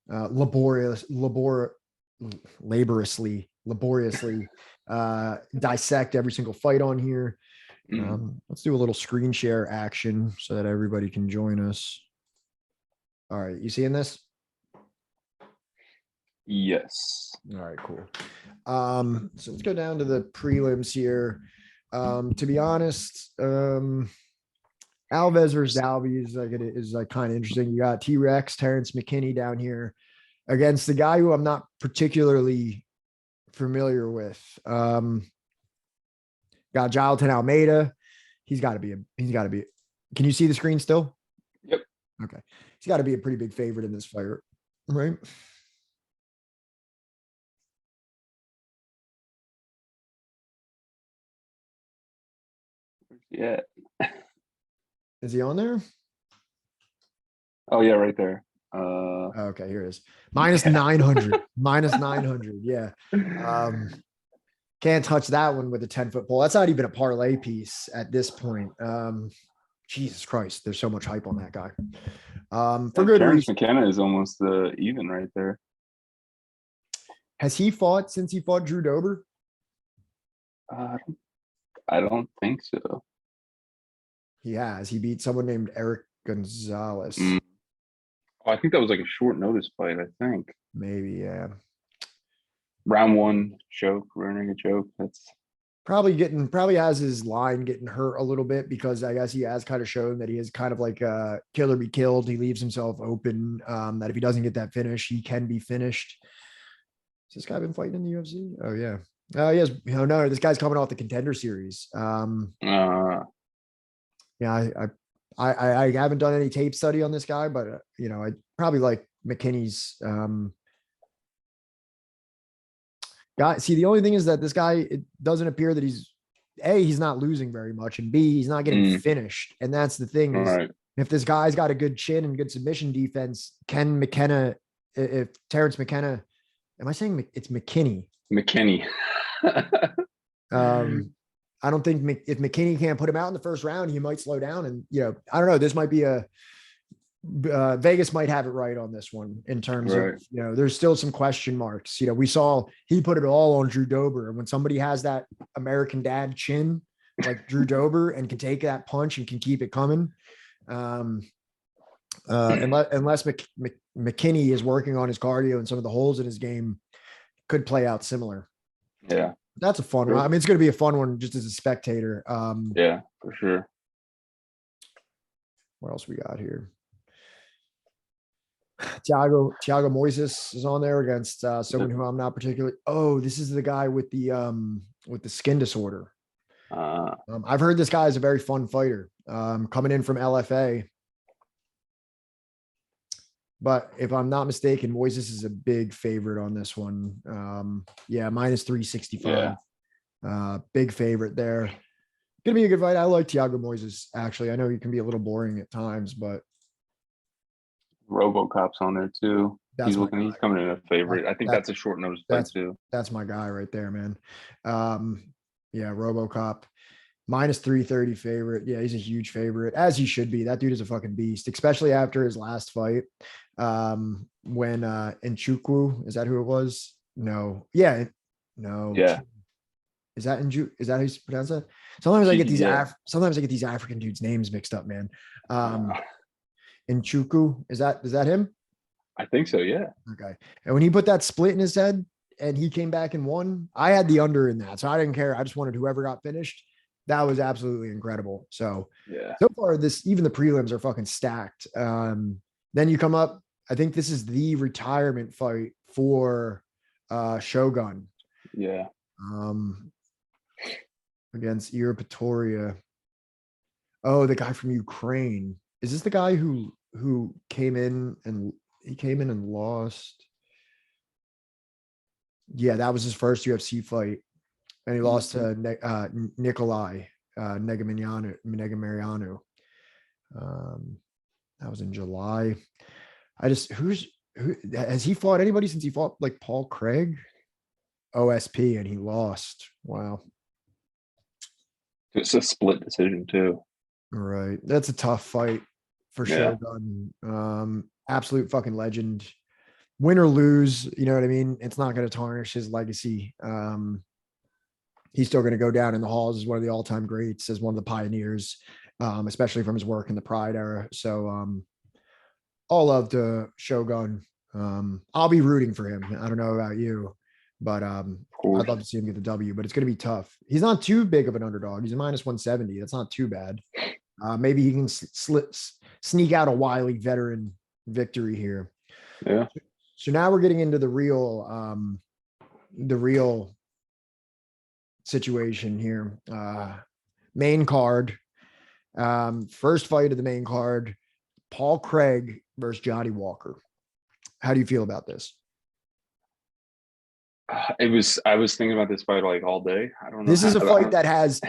laboriously dissect every single fight on here. Let's do a little screen share action so that everybody can join us. All right. You seeing this? Yes. All right, cool. So let's go down to the prelims here. To be honest, Alves versus Dalby is kind of interesting. You got T-Rex, Terrence McKinney down here against the guy who I'm not particularly familiar with. Got Jailton Almeida. He's got to be. Can you see the screen still? Yep. Okay. He's got to be a pretty big favorite in this fight, right? Yeah. Is he on there? Oh yeah, right there. Okay, here it is. -900. -900. Yeah. Can't touch that one with a 10-foot pole. That's not even a parlay piece at this point. Jesus Christ, there's so much hype on that guy. For good Terrence reason. McKenna is almost even right there. Has he fought since he fought Drew Dober? I don't think so. He has. He beat someone named Eric Gonzalez. Oh, I think that was like a short notice fight, I think. Maybe, yeah. Round one choke, running a choke. That's probably has his line getting hurt a little bit because I guess he has kind of shown that he is kind of like a kill or be killed. He leaves himself open, that if he doesn't get that finish, he can be finished. Has this guy been fighting in the UFC? Oh yeah. Oh yes. Oh no, this guy's coming off the Contender Series. Yeah, I haven't done any tape study on this guy, but I probably like McKinney's guy. See, the only thing is that this guy, it doesn't appear that he's not losing very much, and B, he's not getting finished. And that's the thing is, Right. if this guy's got a good chin and good submission defense, can McKenna, if Terrence McKenna, am I saying it's McKinney? McKinney. I don't think if McKinney can't put him out in the first round, he might slow down. And, I don't know. This might be Vegas might have it right on this one in terms of, there's still some question marks. We saw he put it all on Drew Dober. And when somebody has that American dad chin, like Drew Dober, and can take that punch and can keep it coming, unless McKinney is working on his cardio and some of the holes in his game, could play out similar. Yeah. That's a fun one. I mean, it's going to be a fun one just as a spectator. Yeah, for sure. What else we got here? Thiago Moises is on there against someone who I'm not particularly. Oh, this is the guy with the skin disorder. I've heard this guy is a very fun fighter, coming in from LFA. But if I'm not mistaken, Moises is a big favorite on this one. Minus 365. Big favorite there. Gonna be a good fight. I like Thiago Moises, actually. I know he can be a little boring at times, but RoboCop's on there too. He's coming in a favorite. I think that's a short notice fight too. That's my guy right there, man. RoboCop. Minus 330 favorite. Yeah, he's a huge favorite, as he should be. That dude is a fucking beast, especially after his last fight. When Nchukwu, is that who it was? No. Yeah. No. Yeah. Is that how you pronounce that? Sometimes I get these African dudes' names mixed up, man. Nchukwu, is that him? I think so, yeah. Okay. And when he put that split in his head and he came back and won, I had the under in that. So I didn't care. I just wanted whoever got finished. That was absolutely incredible. So so far, even the prelims are fucking stacked. Then you come up, I think this is the retirement fight for Shogun. Yeah. Against Ira Pretoria. Oh, the guy from Ukraine. Is this the guy who came in and lost? Yeah, that was his first UFC fight. And he lost to Nikolai Negamarianu. That was in July. Who has he fought anybody since he fought like Paul Craig? OSP, and he lost. Wow. It's a split decision too. All right. That's a tough fight for Shogun. Absolute fucking legend. Win or lose, you know what I mean? It's not going to tarnish his legacy. He's still going to go down in the halls as one of the all-time greats, as one of the pioneers, especially from his work in the Pride era. So all love to Shogun. I'll be rooting for him. I don't know about you, but I'd love to see him get the W, but it's going to be tough. He's not too big of an underdog. He's a minus 170. That's not too bad. Maybe he can sneak out a wily veteran victory here. Yeah. So now we're getting into the real situation here. Main card. First fight of the main card, Paul Craig versus Johnny Walker. How do you feel about this? I was thinking about this fight like all day. I don't know. This is a fight that has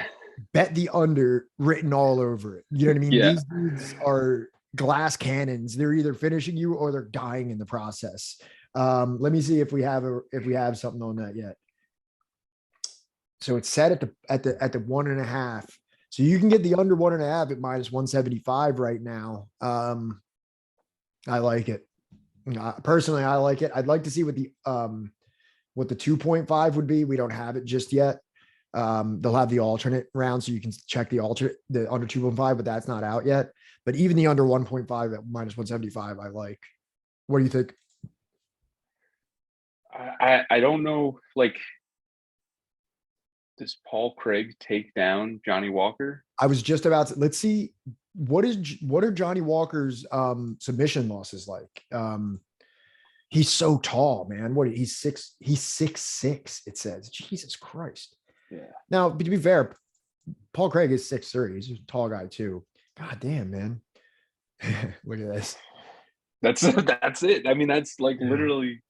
bet the under written all over it. You know what I mean? Yeah. These dudes are glass cannons. They're either finishing you or they're dying in the process. Let me see if we have something on that yet. So it's set at the 1.5. So you can get the under 1.5 at minus 175 right now. I like it. Personally, I like it. I'd like to see what the 2.5 would be. We don't have it just yet. They'll have the alternate round, so you can check the under 2.5, but that's not out yet. But even the under 1.5 at minus 175, I like. What do you think? I don't know. Like, Does Paul Craig take down Johnny Walker? I was just about to, let's see. What are Johnny Walker's submission losses like? He's so tall, man. He's 6'6", it says. Jesus Christ. Yeah. Now, to be fair, Paul Craig is 6'3". He's a tall guy too. God damn, man. Look at this. That's it. I mean, that's like literally,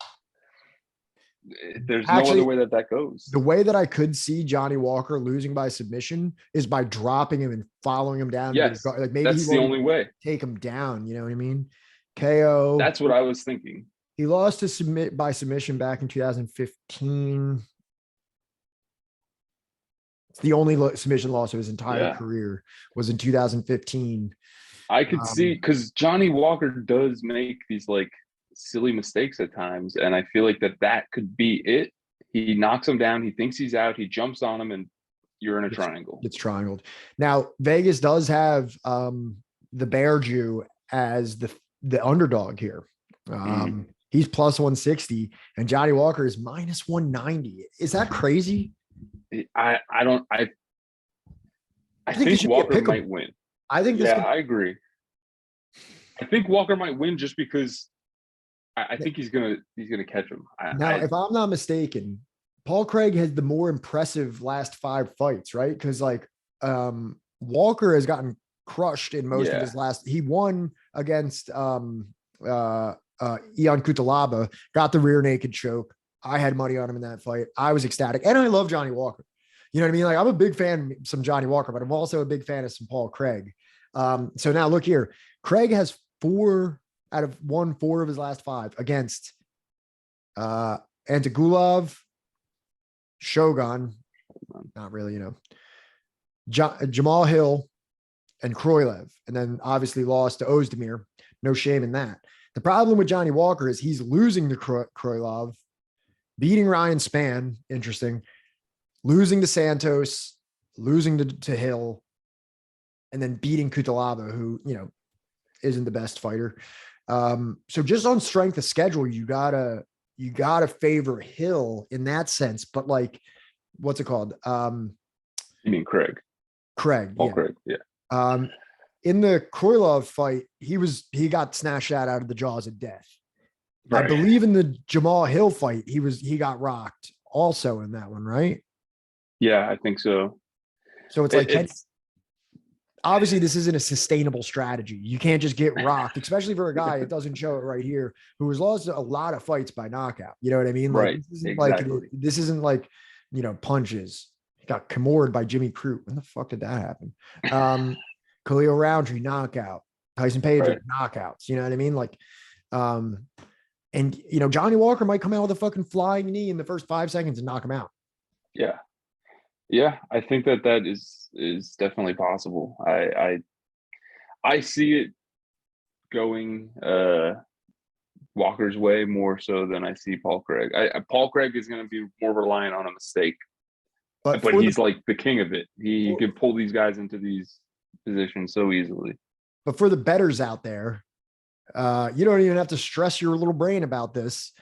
there's no Actually, other way that goes. The way that I could see Johnny Walker losing by submission is by dropping him and following him down. Yes, like maybe that's the only way. Take him down. You know what I mean? KO. That's what I was thinking. He lost to by submission back in 2015. It's the only submission loss of his entire career was in 2015. I could see, because Johnny Walker does make these like silly mistakes at times, and I feel like that could be it. He knocks him down. He thinks he's out. He jumps on him, and you're in a triangle. It's triangled. Now Vegas does have the Bear Jew as the underdog here. He's plus 160, and Johnny Walker is minus 190. Is that crazy? I think Walker might win. I think I agree. I think Walker might win just because I think he's gonna catch him. If I'm not mistaken, Paul Craig has the more impressive last 5 fights, right? Because like Walker has gotten crushed in most of his last. He won against Ion Cutelaba, got the rear naked choke. I had money on him in that fight. I was ecstatic, and I love Johnny Walker. You know what I mean? Like, I'm a big fan of some Johnny Walker, but I'm also a big fan of some Paul Craig. So now look here. Craig has 4 out of 4 of his last 5 against Antigulov, Shogun, not really, Jamahal Hill, and Kroylev, and then obviously lost to Ozdemir. No shame in that. The problem with Johnny Walker is he's losing to Kroylov, beating Ryan Spann, interesting, losing to Santos, losing to Hill, and then beating Cutelaba, who, isn't the best fighter. So just on strength of schedule, you gotta favor Hill in that sense. But like, what's it called? You mean Craig? Craig. Paul Craig, yeah. In the Kroylov fight, he got snatched out of the jaws of death. Right. I believe in the Jamahal Hill fight, he got rocked also in that one, right? Yeah, I think so. So it's like, obviously this isn't a sustainable strategy. You can't just get rocked, especially for a guy, it doesn't show it right here, who has lost a lot of fights by knockout. You know what I mean? Like, right. This isn't like, punches. He got Kimura by Jimmy Crute. When the fuck did that happen? Khalil Roundtree knockout. Tyson Pedro knockouts. You know what I mean? Like, and Johnny Walker might come out with a fucking flying knee in the first 5 seconds and knock him out. Yeah. Yeah, I think that is definitely possible. I see it going Walker's way more so than I see Paul Craig. Paul Craig is going to be more reliant on a mistake, but he's like the king of it. He can pull these guys into these positions so easily. But for the bettors out there, you don't even have to stress your little brain about this.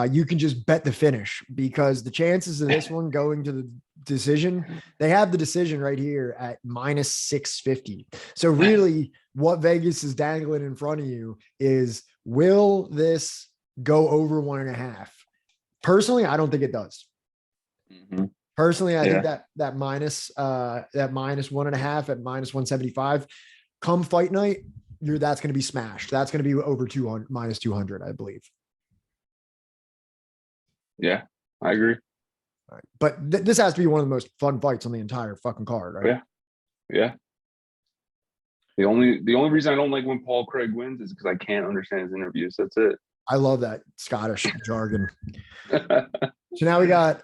You can just bet the finish, because the chances of this one going to the decision, they have the decision right here at minus 650. So really what Vegas is dangling in front of you is, will this go over 1.5? Personally, I don't think it does. Mm-hmm. Personally, I think that minus 1.5 at minus 175 come fight night, that's going to be smashed. That's going to be over 200, minus 200, I believe. Yeah, I agree. All right. But this has to be one of the most fun fights on the entire fucking card, right? Yeah. The only reason I don't like when Paul Craig wins is because I can't understand his interviews. That's it. I love that Scottish jargon. So now we got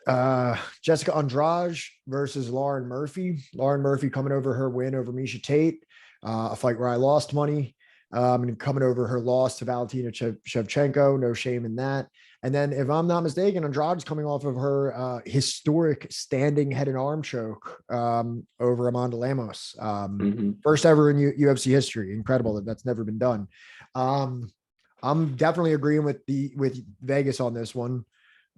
Jessica Andrade versus Lauren Murphy. Lauren Murphy coming over her win over Miesha Tate, a fight where I lost money, and coming over her loss to Valentina Shevchenko. No shame in that. And then, if I'm not mistaken, Andrade's coming off of her historic standing head and arm choke over Amanda Lemos. First ever in UFC history. Incredible that that's never been done. I'm definitely agreeing with Vegas on this one.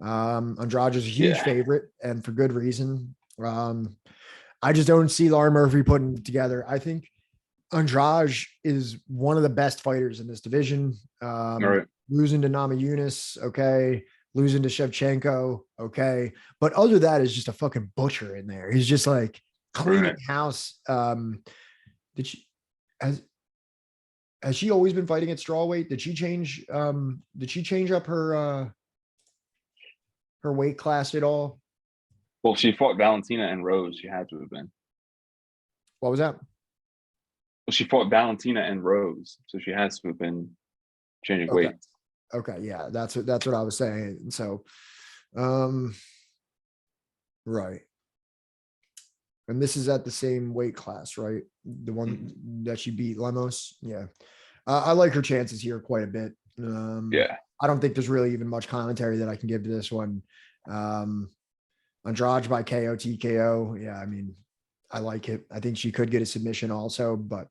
Andrade is a huge favorite, and for good reason. I just don't see Lauren Murphy putting it together. I think Andrade is one of the best fighters in this division. All right. Losing to Namajunas, okay. Losing to Shevchenko, okay. But other than that is just a fucking butcher in there. He's just like cleaning house. Did she has she always been fighting at strawweight? Did she change up her weight class at all? Well, she fought Valentina and Rose. She had to have been. What was that? Well, she fought Valentina and Rose, so she has to have been changing weights. Okay, yeah, that's what I was saying. And so, right. And this is at the same weight class, right? The one that she beat Lemos. Yeah. I like her chances here quite a bit. Yeah. I don't think there's really even much commentary that I can give to this one. Andrade by KO, TKO. Yeah, I mean, I like it. I think she could get a submission also, but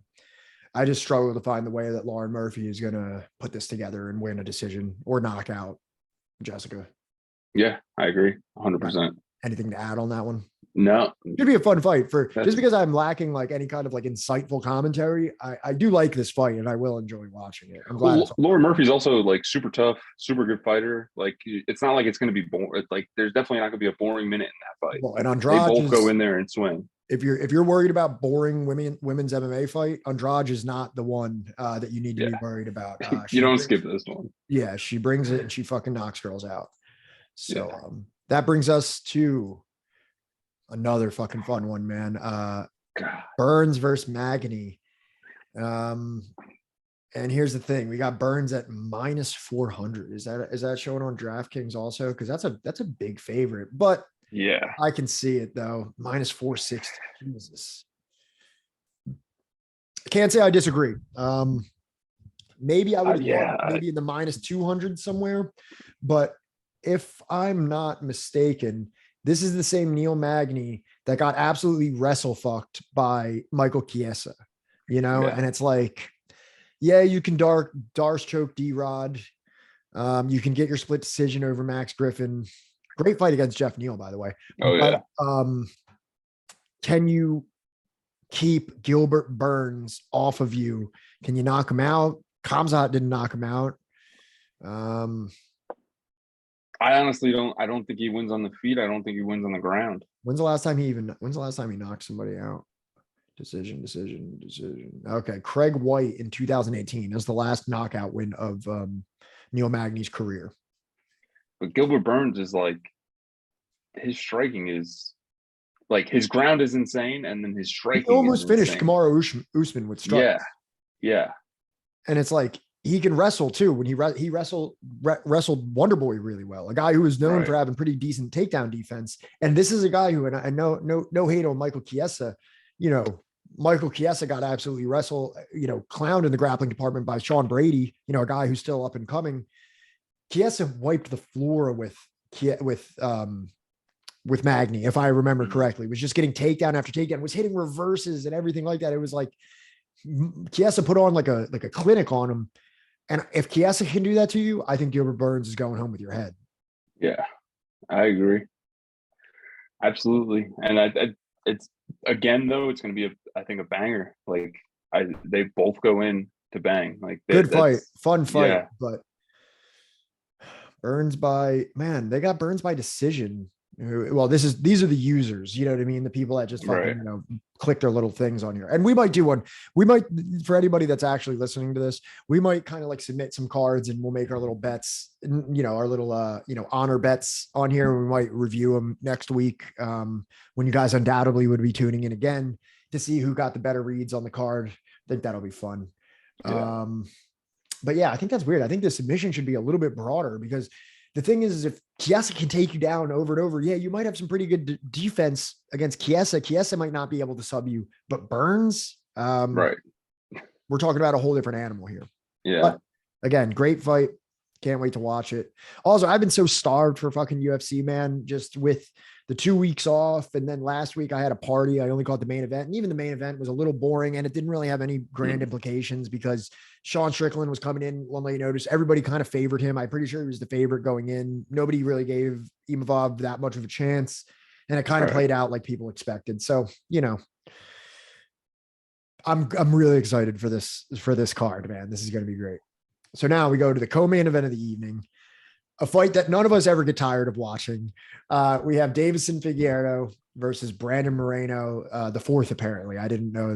I just struggle to find the way that Lauren Murphy is going to put this together and win a decision or knock out Jessica. Yeah, I agree. 100%. Anything to add on that one? No. Should be a fun fight just because I'm lacking like any kind of like insightful commentary. I do like this fight and I will enjoy watching it. I'm glad. Well, Lauren Murphy's also like super tough, super good fighter. Like it's not like it's going to be boring. Like there's definitely not going to be a boring minute in that fight. Well, and Andrade, they both go in there and swing. If you're worried about boring women's MMA fight, Andrade is not the one that you need to be worried about. You don't skip this one. Yeah, she brings it and she fucking knocks girls out. So that brings us to another fucking fun one, man. Burns versus Magny. And here's the thing: we got Burns at -400. Is that showing on DraftKings also? Because that's a big favorite, but. Yeah, I can see it though. -460. Jesus. I can't say I disagree. Maybe I would maybe in the -200 somewhere. But if I'm not mistaken, this is the same Neil Magny that got absolutely wrestle fucked by Michael Chiesa, and it's like, yeah, you can Darce choke D-Rod. You can get your split decision over Max Griffin. Great fight against Jeff Neal, by the way. But, can you keep Gilbert Burns off of you? Can you knock him out? Khamzat didn't knock him out. I honestly don't. I don't think he wins on the feet. I don't think he wins on the ground. When's the last time he knocked somebody out? Decision. Okay, Craig White in 2018 is the last knockout win of Neil Magny's career. But Gilbert Burns is like, his striking is like, his ground is insane, and then his striking he almost finished Kamaru Usman with strikes. Yeah. And it's like he can wrestle too. When he wrestled Wonderboy really well, a guy who is known for having pretty decent takedown defense. And this is a guy who, and I know no hate on Michael Chiesa, Michael Chiesa got absolutely clowned in the grappling department by Sean Brady, a guy who's still up and coming. Chiesa wiped the floor with Magny, if I remember correctly. Was just getting takedown after takedown, was hitting reverses and everything like that. It was like Chiesa put on like a clinic on him. And if Chiesa can do that to you, I think Gilbert Burns is going home with your head. Yeah, I agree. Absolutely. And it's again though, it's going to be I think a banger. Like they both go in to bang. Like good fight, fun fight, but. They got Burns by decision. Well, these are the users, you know what I mean? The people that just fucking, click their little things on here. And we might do one. We might, for anybody that's actually listening to this, we might kind of like submit some cards and we'll make our little bets, our little, honor bets on here. We might review them next week. When you guys undoubtedly would be tuning in again to see who got the better reads on the card. I think that'll be fun. Yeah. But yeah, I think that's weird. I think the submission should be a little bit broader because the thing is if Chiesa can take you down over and over, you might have some pretty good defense against Chiesa. Chiesa might not be able to sub you, but Burns, we're talking about a whole different animal here. Yeah. But again, great fight. Can't wait to watch it. Also, I've been so starved for fucking UFC, man, just with the 2 weeks off. And then last week I had a party. I only caught the main event. And even the main event was a little boring and it didn't really have any grand implications because Sean Strickland was coming in on late notice. Everybody kind of favored him. I'm pretty sure he was the favorite going in. Nobody really gave Imavov that much of a chance. and it kind of played out like people expected. So, I'm really excited for this card, man. This is going to be great. So now we go to the co-main event of the evening, a fight that none of us ever get tired of watching. We have Deiveson Figueiredo versus Brandon Moreno, the fourth. Apparently, I didn't know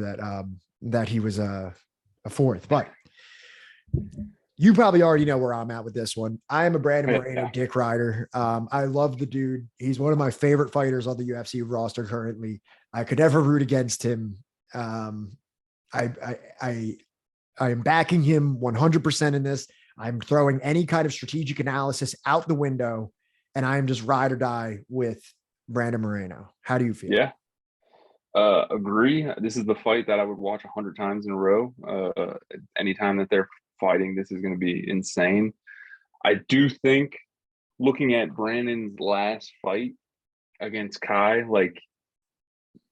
that he was a fourth, but you probably already know where I'm at with this one. I am a Brandon Moreno dick rider. I love the dude. He's one of my favorite fighters on the UFC roster currently. I could never root against him. I am backing him 100% in this. I'm throwing any kind of strategic analysis out the window, and I am just ride or die with Brandon Moreno. How do you feel? Yeah. Agree. This is the fight that I would watch 100 times in a row. Anytime that they're fighting, this is going to be insane. I do think, looking at Brandon's last fight against Kai, like,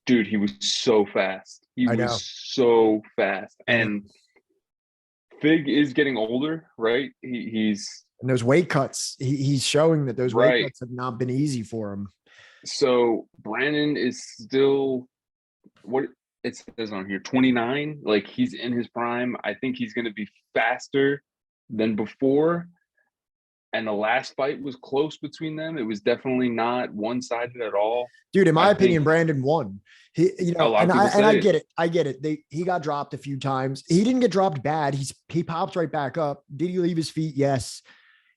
dude, he was so fast. He was so fast. And Fig is getting older, right? He's and those weight cuts. He's showing that those weight cuts have not been easy for him. So Brandon is still, what it says on here, 29. Like, he's in his prime. I think he's going to be faster than before. And the last fight was close between them. It was definitely not one-sided at all. Dude, in my opinion, Brandon won. He, and I get it. I get it. He got dropped a few times. He didn't get dropped bad. He popped right back up. Did he leave his feet? Yes.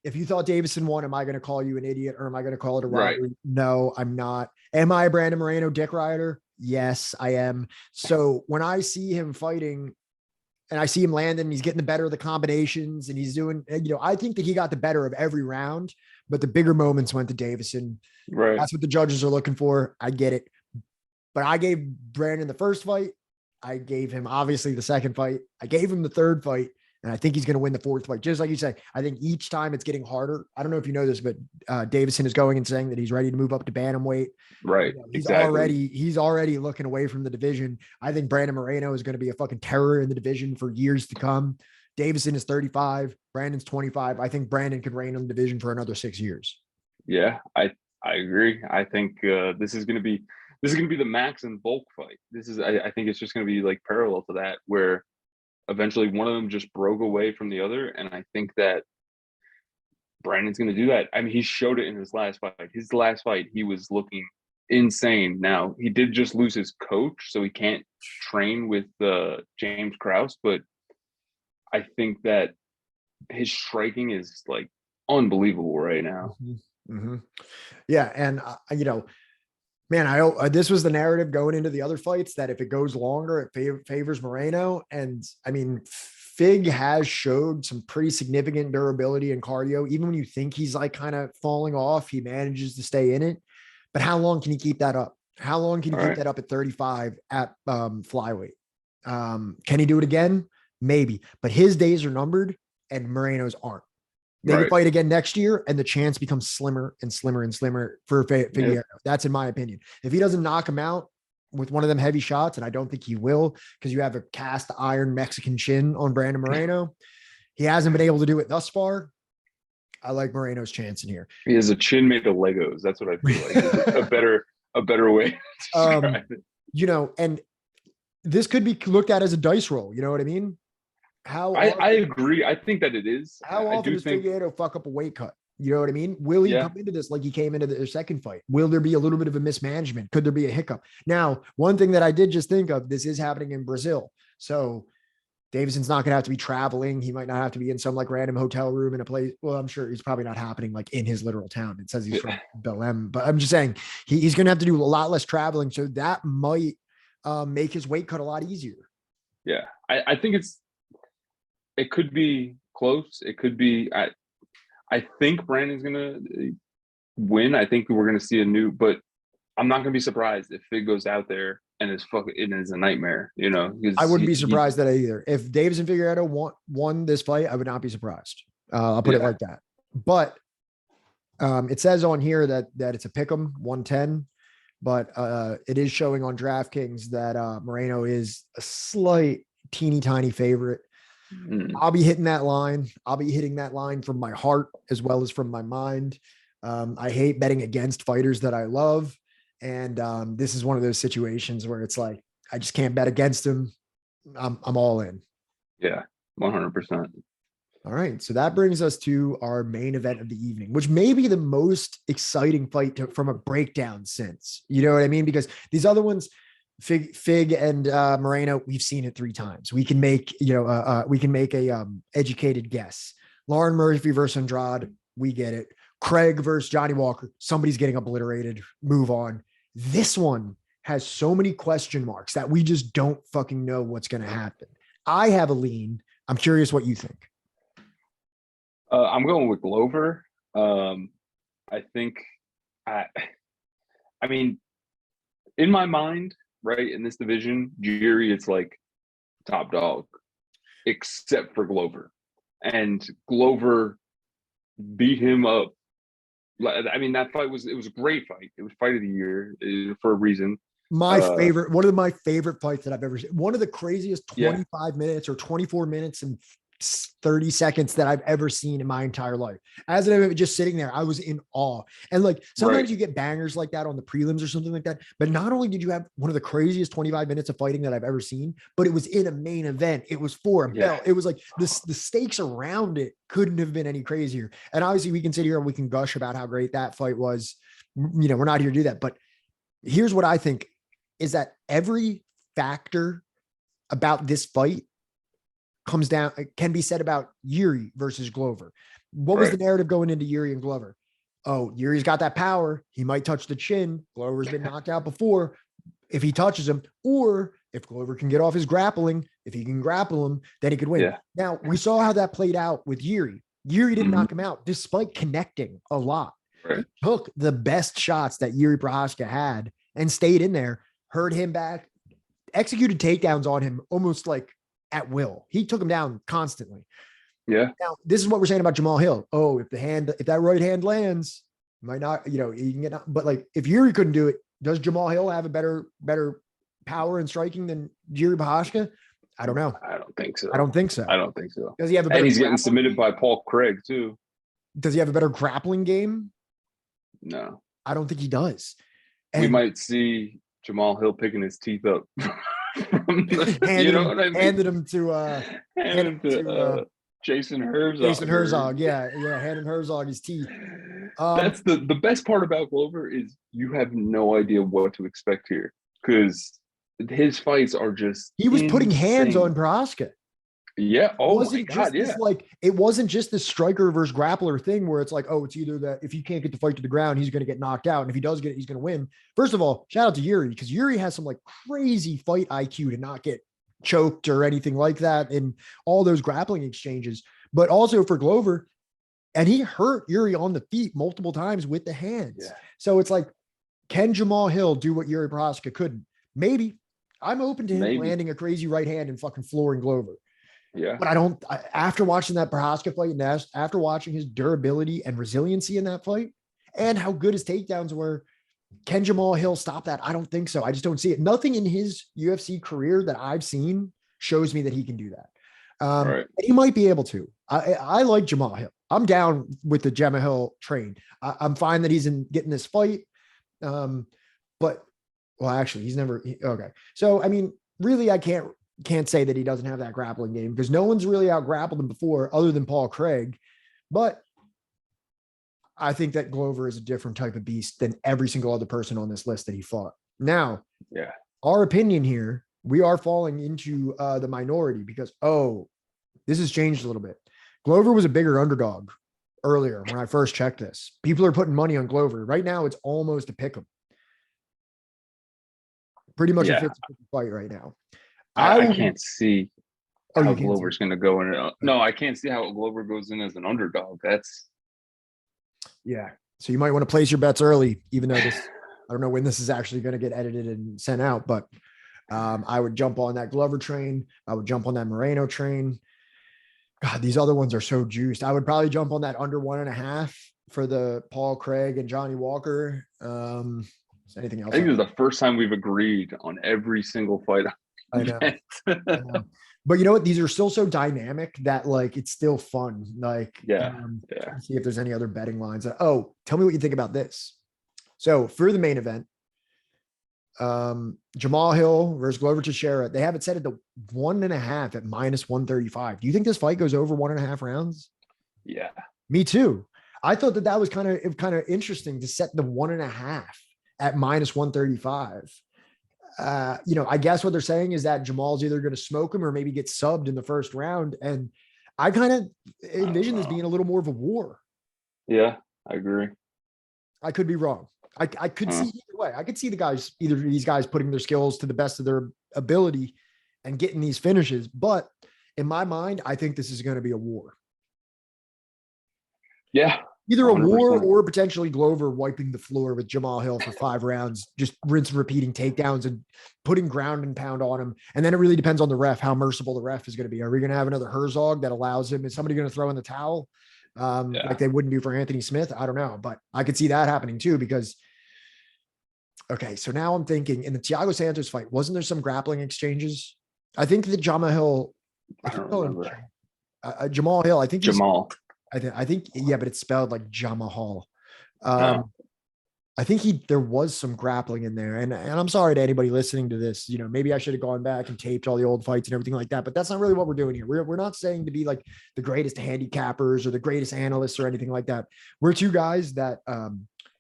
If you thought Deiveson won, am I going to call you an idiot, or am I going to call it a robbery? Right. No, I'm not. Am I a Brandon Moreno dick rider? Yes, I am. So when I see him fighting and I see him landing, he's getting the better of the combinations, and he's doing, I think that he got the better of every round, but the bigger moments went to Deiveson. Right. That's what the judges are looking for. I get it. But I gave Brandon the first fight. I gave him, obviously, the second fight. I gave him the third fight. And I think he's going to win the fourth fight. Just like you say, I think each time it's getting harder. I don't know if you know this, but Deiveson is going and saying that he's ready to move up to bantamweight. Right. He's already looking away from the division. I think Brandon Moreno is going to be a fucking terror in the division for years to come. Deiveson is 35. Brandon's 25. I think Brandon could reign in the division for another 6 years. Yeah, I agree. I think this is going to be the max and bulk fight. I think it's just going to be like parallel to that, where eventually one of them just broke away from the other. And I think that Brandon's going to do that. I mean, he showed it in his last fight. His last fight, he was looking insane. Now, he did just lose his coach, so he can't train with James Krause, but I think that his striking is like unbelievable right now. Mm-hmm. Mm-hmm. Yeah. And, man, this was the narrative going into the other fights, that if it goes longer, it favors Moreno. And I mean, Fig has showed some pretty significant durability and cardio. Even when you think he's like kind of falling off, he manages to stay in it. But how long can he keep that up? How long can he keep that up at 35 at flyweight? Can he do it again? Maybe. But his days are numbered and Moreno's aren't. They could fight again next year, and the chance becomes slimmer and slimmer and slimmer for Figueiredo. Yeah. That's in my opinion. If he doesn't knock him out with one of them heavy shots, and I don't think he will, because you have a cast iron Mexican chin on Brandon Moreno. He hasn't been able to do it thus far. I like Moreno's chance in here. He has a chin made of Legos. That's what I feel like. a better way to describe it. And this could be looked at as a dice roll. You know what I mean? I agree. I think that it is. How often does Figueiredo fuck up a weight cut? You know what I mean? Will he come into this like he came into the second fight? Will there be a little bit of a mismanagement? Could there be a hiccup? Now, one thing that I did just think of, this is happening in Brazil. So Deiveson's not going to have to be traveling. He might not have to be in some like random hotel room in a place. Well, I'm sure he's probably not happening like in his literal town. It says he's from Belém, but I'm just saying he's going to have to do a lot less traveling. So that might make his weight cut a lot easier. Yeah. I think it could be close. It could be, I think Brandon's going to win. I think we're going to see but I'm not going to be surprised if Fig goes out there and it is a nightmare, I wouldn't be surprised that either. If Deiveson Figueiredo won this fight, I would not be surprised. I'll put it like that. But it says on here that it's a pick'em 110, but it is showing on DraftKings that Moreno is a slight teeny tiny favorite. I'll be hitting that line. I'll be hitting that line from my heart as well as from my mind. I hate betting against fighters that I love. And this is one of those situations where it's like, I just can't bet against him. I'm all in. Yeah, 100%. All right. So that brings us to our main event of the evening, which may be the most exciting fight from a breakdown sense. You know what I mean? Because these other ones, Fig and Moreno, we've seen it 3 times. We can make, we can make a educated guess. Lauren Murphy versus Andrade, we get it. Craig versus Johnny Walker, somebody's getting obliterated. Move on. This one has so many question marks that we just don't fucking know what's going to happen. I have a lean. I'm curious what you think. I'm going with Glover. I think, I mean, in my mind, right, in this division, Jiri, it's like top dog, except for Glover. And Glover beat him up. I mean, that fight it was a great fight. It was fight of the year for a reason. My favorite, one of my favorite fights that I've ever seen. One of the craziest 25 minutes or 24 minutes and 30 seconds that I've ever seen in my entire life. As I'm just sitting there, I was in awe. And like sometimes you get bangers like that on the prelims or something like that. But not only did you have one of the craziest 25 minutes of fighting that I've ever seen, but it was in a main event. It was for a belt. It was like the stakes around it couldn't have been any crazier. And obviously we can sit here and we can gush about how great that fight was. You know, we're not here to do that. But here's what I think is that every factor about this fight can be said about Jiri versus Glover. What was the narrative going into Jiri and Glover? Oh, Yuri's got that power. He might touch the chin. Glover's been knocked out before. If he touches him, or if Glover can get off his grappling, if he can grapple him, then he could win. Yeah. Now, we saw how that played out with Jiri. Jiri didn't knock him out despite connecting a lot. He took the best shots that Jiri Prochazka had and stayed in there, heard him back, executed takedowns on him almost like at will. He took him down constantly. Yeah. Now, this is what we're saying about Jamahal Hill. Oh, if that right hand lands, might not, you can get, but like if Jiri couldn't do it, does Jamahal Hill have a better power and striking than Jiri Prochazka? I don't know. I don't think so. I don't think so. Does he have a better? And he's getting submitted by Paul Craig too. Does he have a better grappling game? No, I don't think he does. And we might see Jamahal Hill picking his teeth up. Handed him to Jason Herzog. Jason Herzog, handing Herzog his teeth. That's the best part about Glover is you have no idea what to expect here because his fights are just. He was putting hands on Prochazka. Yeah. Oh my God. Yeah. It wasn't just this striker versus grappler thing where it's like, oh, it's either that if he can't get the fight to the ground, he's going to get knocked out. And if he does get it, he's going to win. First of all, shout out to Jiri because Jiri has some like crazy fight IQ to not get choked or anything like that in all those grappling exchanges, but also for Glover. And he hurt Jiri on the feet multiple times with the hands. Yeah. So it's like, can Jamahal Hill do what Jiri Prochazka couldn't? Maybe. I'm open to him landing a crazy right hand and fucking flooring Glover. Yeah. But after watching that Prochazka fight and after watching his durability and resiliency in that fight and how good his takedowns were, can Jamahal Hill stop that? I don't think so. I just don't see it. Nothing in his UFC career that I've seen shows me that he can do that. And he might be able to. I like Jamahal Hill. I'm down with the Jamahal Hill train. I'm fine that he's getting this fight. But actually he's never, okay. So, I mean, really, I can't say that he doesn't have that grappling game because no one's really out grappled him before other than Paul Craig. But I think that Glover is a different type of beast than every single other person on this list that he fought. Now, our opinion here, we are falling into the minority because, this has changed a little bit. Glover was a bigger underdog earlier when I first checked this. People are putting money on Glover. Right now, it's almost a pick 'em. Pretty much a 50-50 fight right now. I can't see how Glover's going to go in. No, I can't see how Glover goes in as an underdog. So you might want to place your bets early, even though I don't know when this is actually going to get edited and sent out, but I would jump on that Glover train. I would jump on that Moreno train. God, these other ones are so juiced. I would probably jump on that under 1.5 for the Paul Craig and Johnny Walker. Anything else? I think this is the first time we've agreed on every single fight. I know. But you know what? These are still so dynamic that like it's still fun. Like, see if there's any other betting lines. Tell me what you think about this. So for the main event, Jamahal Hill versus Glover Teixeira. They have it set at the 1.5 at -135. Do you think this fight goes over 1.5 rounds? Yeah. Me too. I thought that was kind of interesting to set the 1.5 at -135. I guess what they're saying is that Jamal's either going to smoke him or maybe get subbed in the first round. And I kind of envision this being a little more of a war. Yeah, I agree. I could be wrong. I could see either way. I could see either of these guys putting their skills to the best of their ability and getting these finishes. But in my mind, I think this is going to be a war. Yeah. Either a 100%. war or potentially Glover wiping the floor with Jamahal Hill for 5 rounds, just rinse and repeating takedowns and putting ground and pound on him. And then it really depends on the ref, how merciful the ref is going to be. Are we going to have another Herzog that allows him? Is somebody going to throw in the towel like they wouldn't do for Anthony Smith? I don't know, but I could see that happening too because, okay, so now I'm thinking in the Thiago Santos fight, wasn't there some grappling exchanges? I think that Jamahal Hill, Jamahal Hill, I think Jamal. I think, yeah, but it's spelled like Jamahal. I think there was some grappling in there. And I'm sorry to anybody listening to this, maybe I should have gone back and taped all the old fights and everything like that, but that's not really what we're doing here. We're not saying to be like the greatest handicappers or the greatest analysts or anything like that. We're two guys that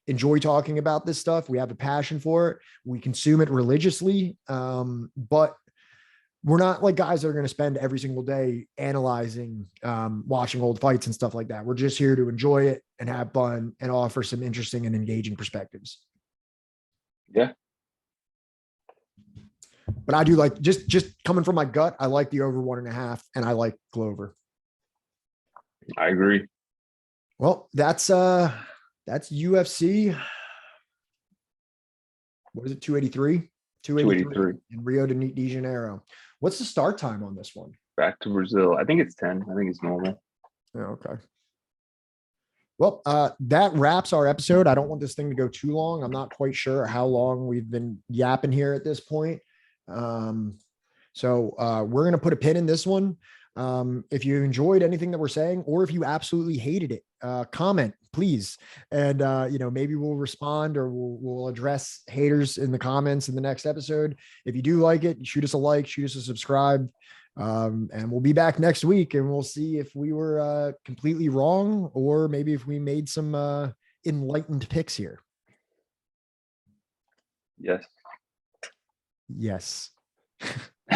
enjoy talking about this stuff. We have a passion for it. We consume it religiously. But we're not like guys that are going to spend every single day analyzing, watching old fights and stuff like that. We're just here to enjoy it and have fun and offer some interesting and engaging perspectives. Yeah. But I do like just coming from my gut. I like the over 1.5 and I like Glover. I agree. Well, that's UFC. What is it? 283? 283 in Rio de Janeiro. What's the start time on this one? Back to Brazil. I think it's 10. I think it's normal. Yeah, okay. Well, that wraps our episode. I don't want this thing to go too long. I'm not quite sure how long we've been yapping here at this point. So we're going to put a pin in this one. If you enjoyed anything that we're saying, or if you absolutely hated it, comment, please. And, maybe we'll respond or we'll address haters in the comments in the next episode. If you do like it, shoot us a like, shoot us a subscribe. And we'll be back next week and we'll see if we were completely wrong or maybe if we made some enlightened picks here. Yes. Yes.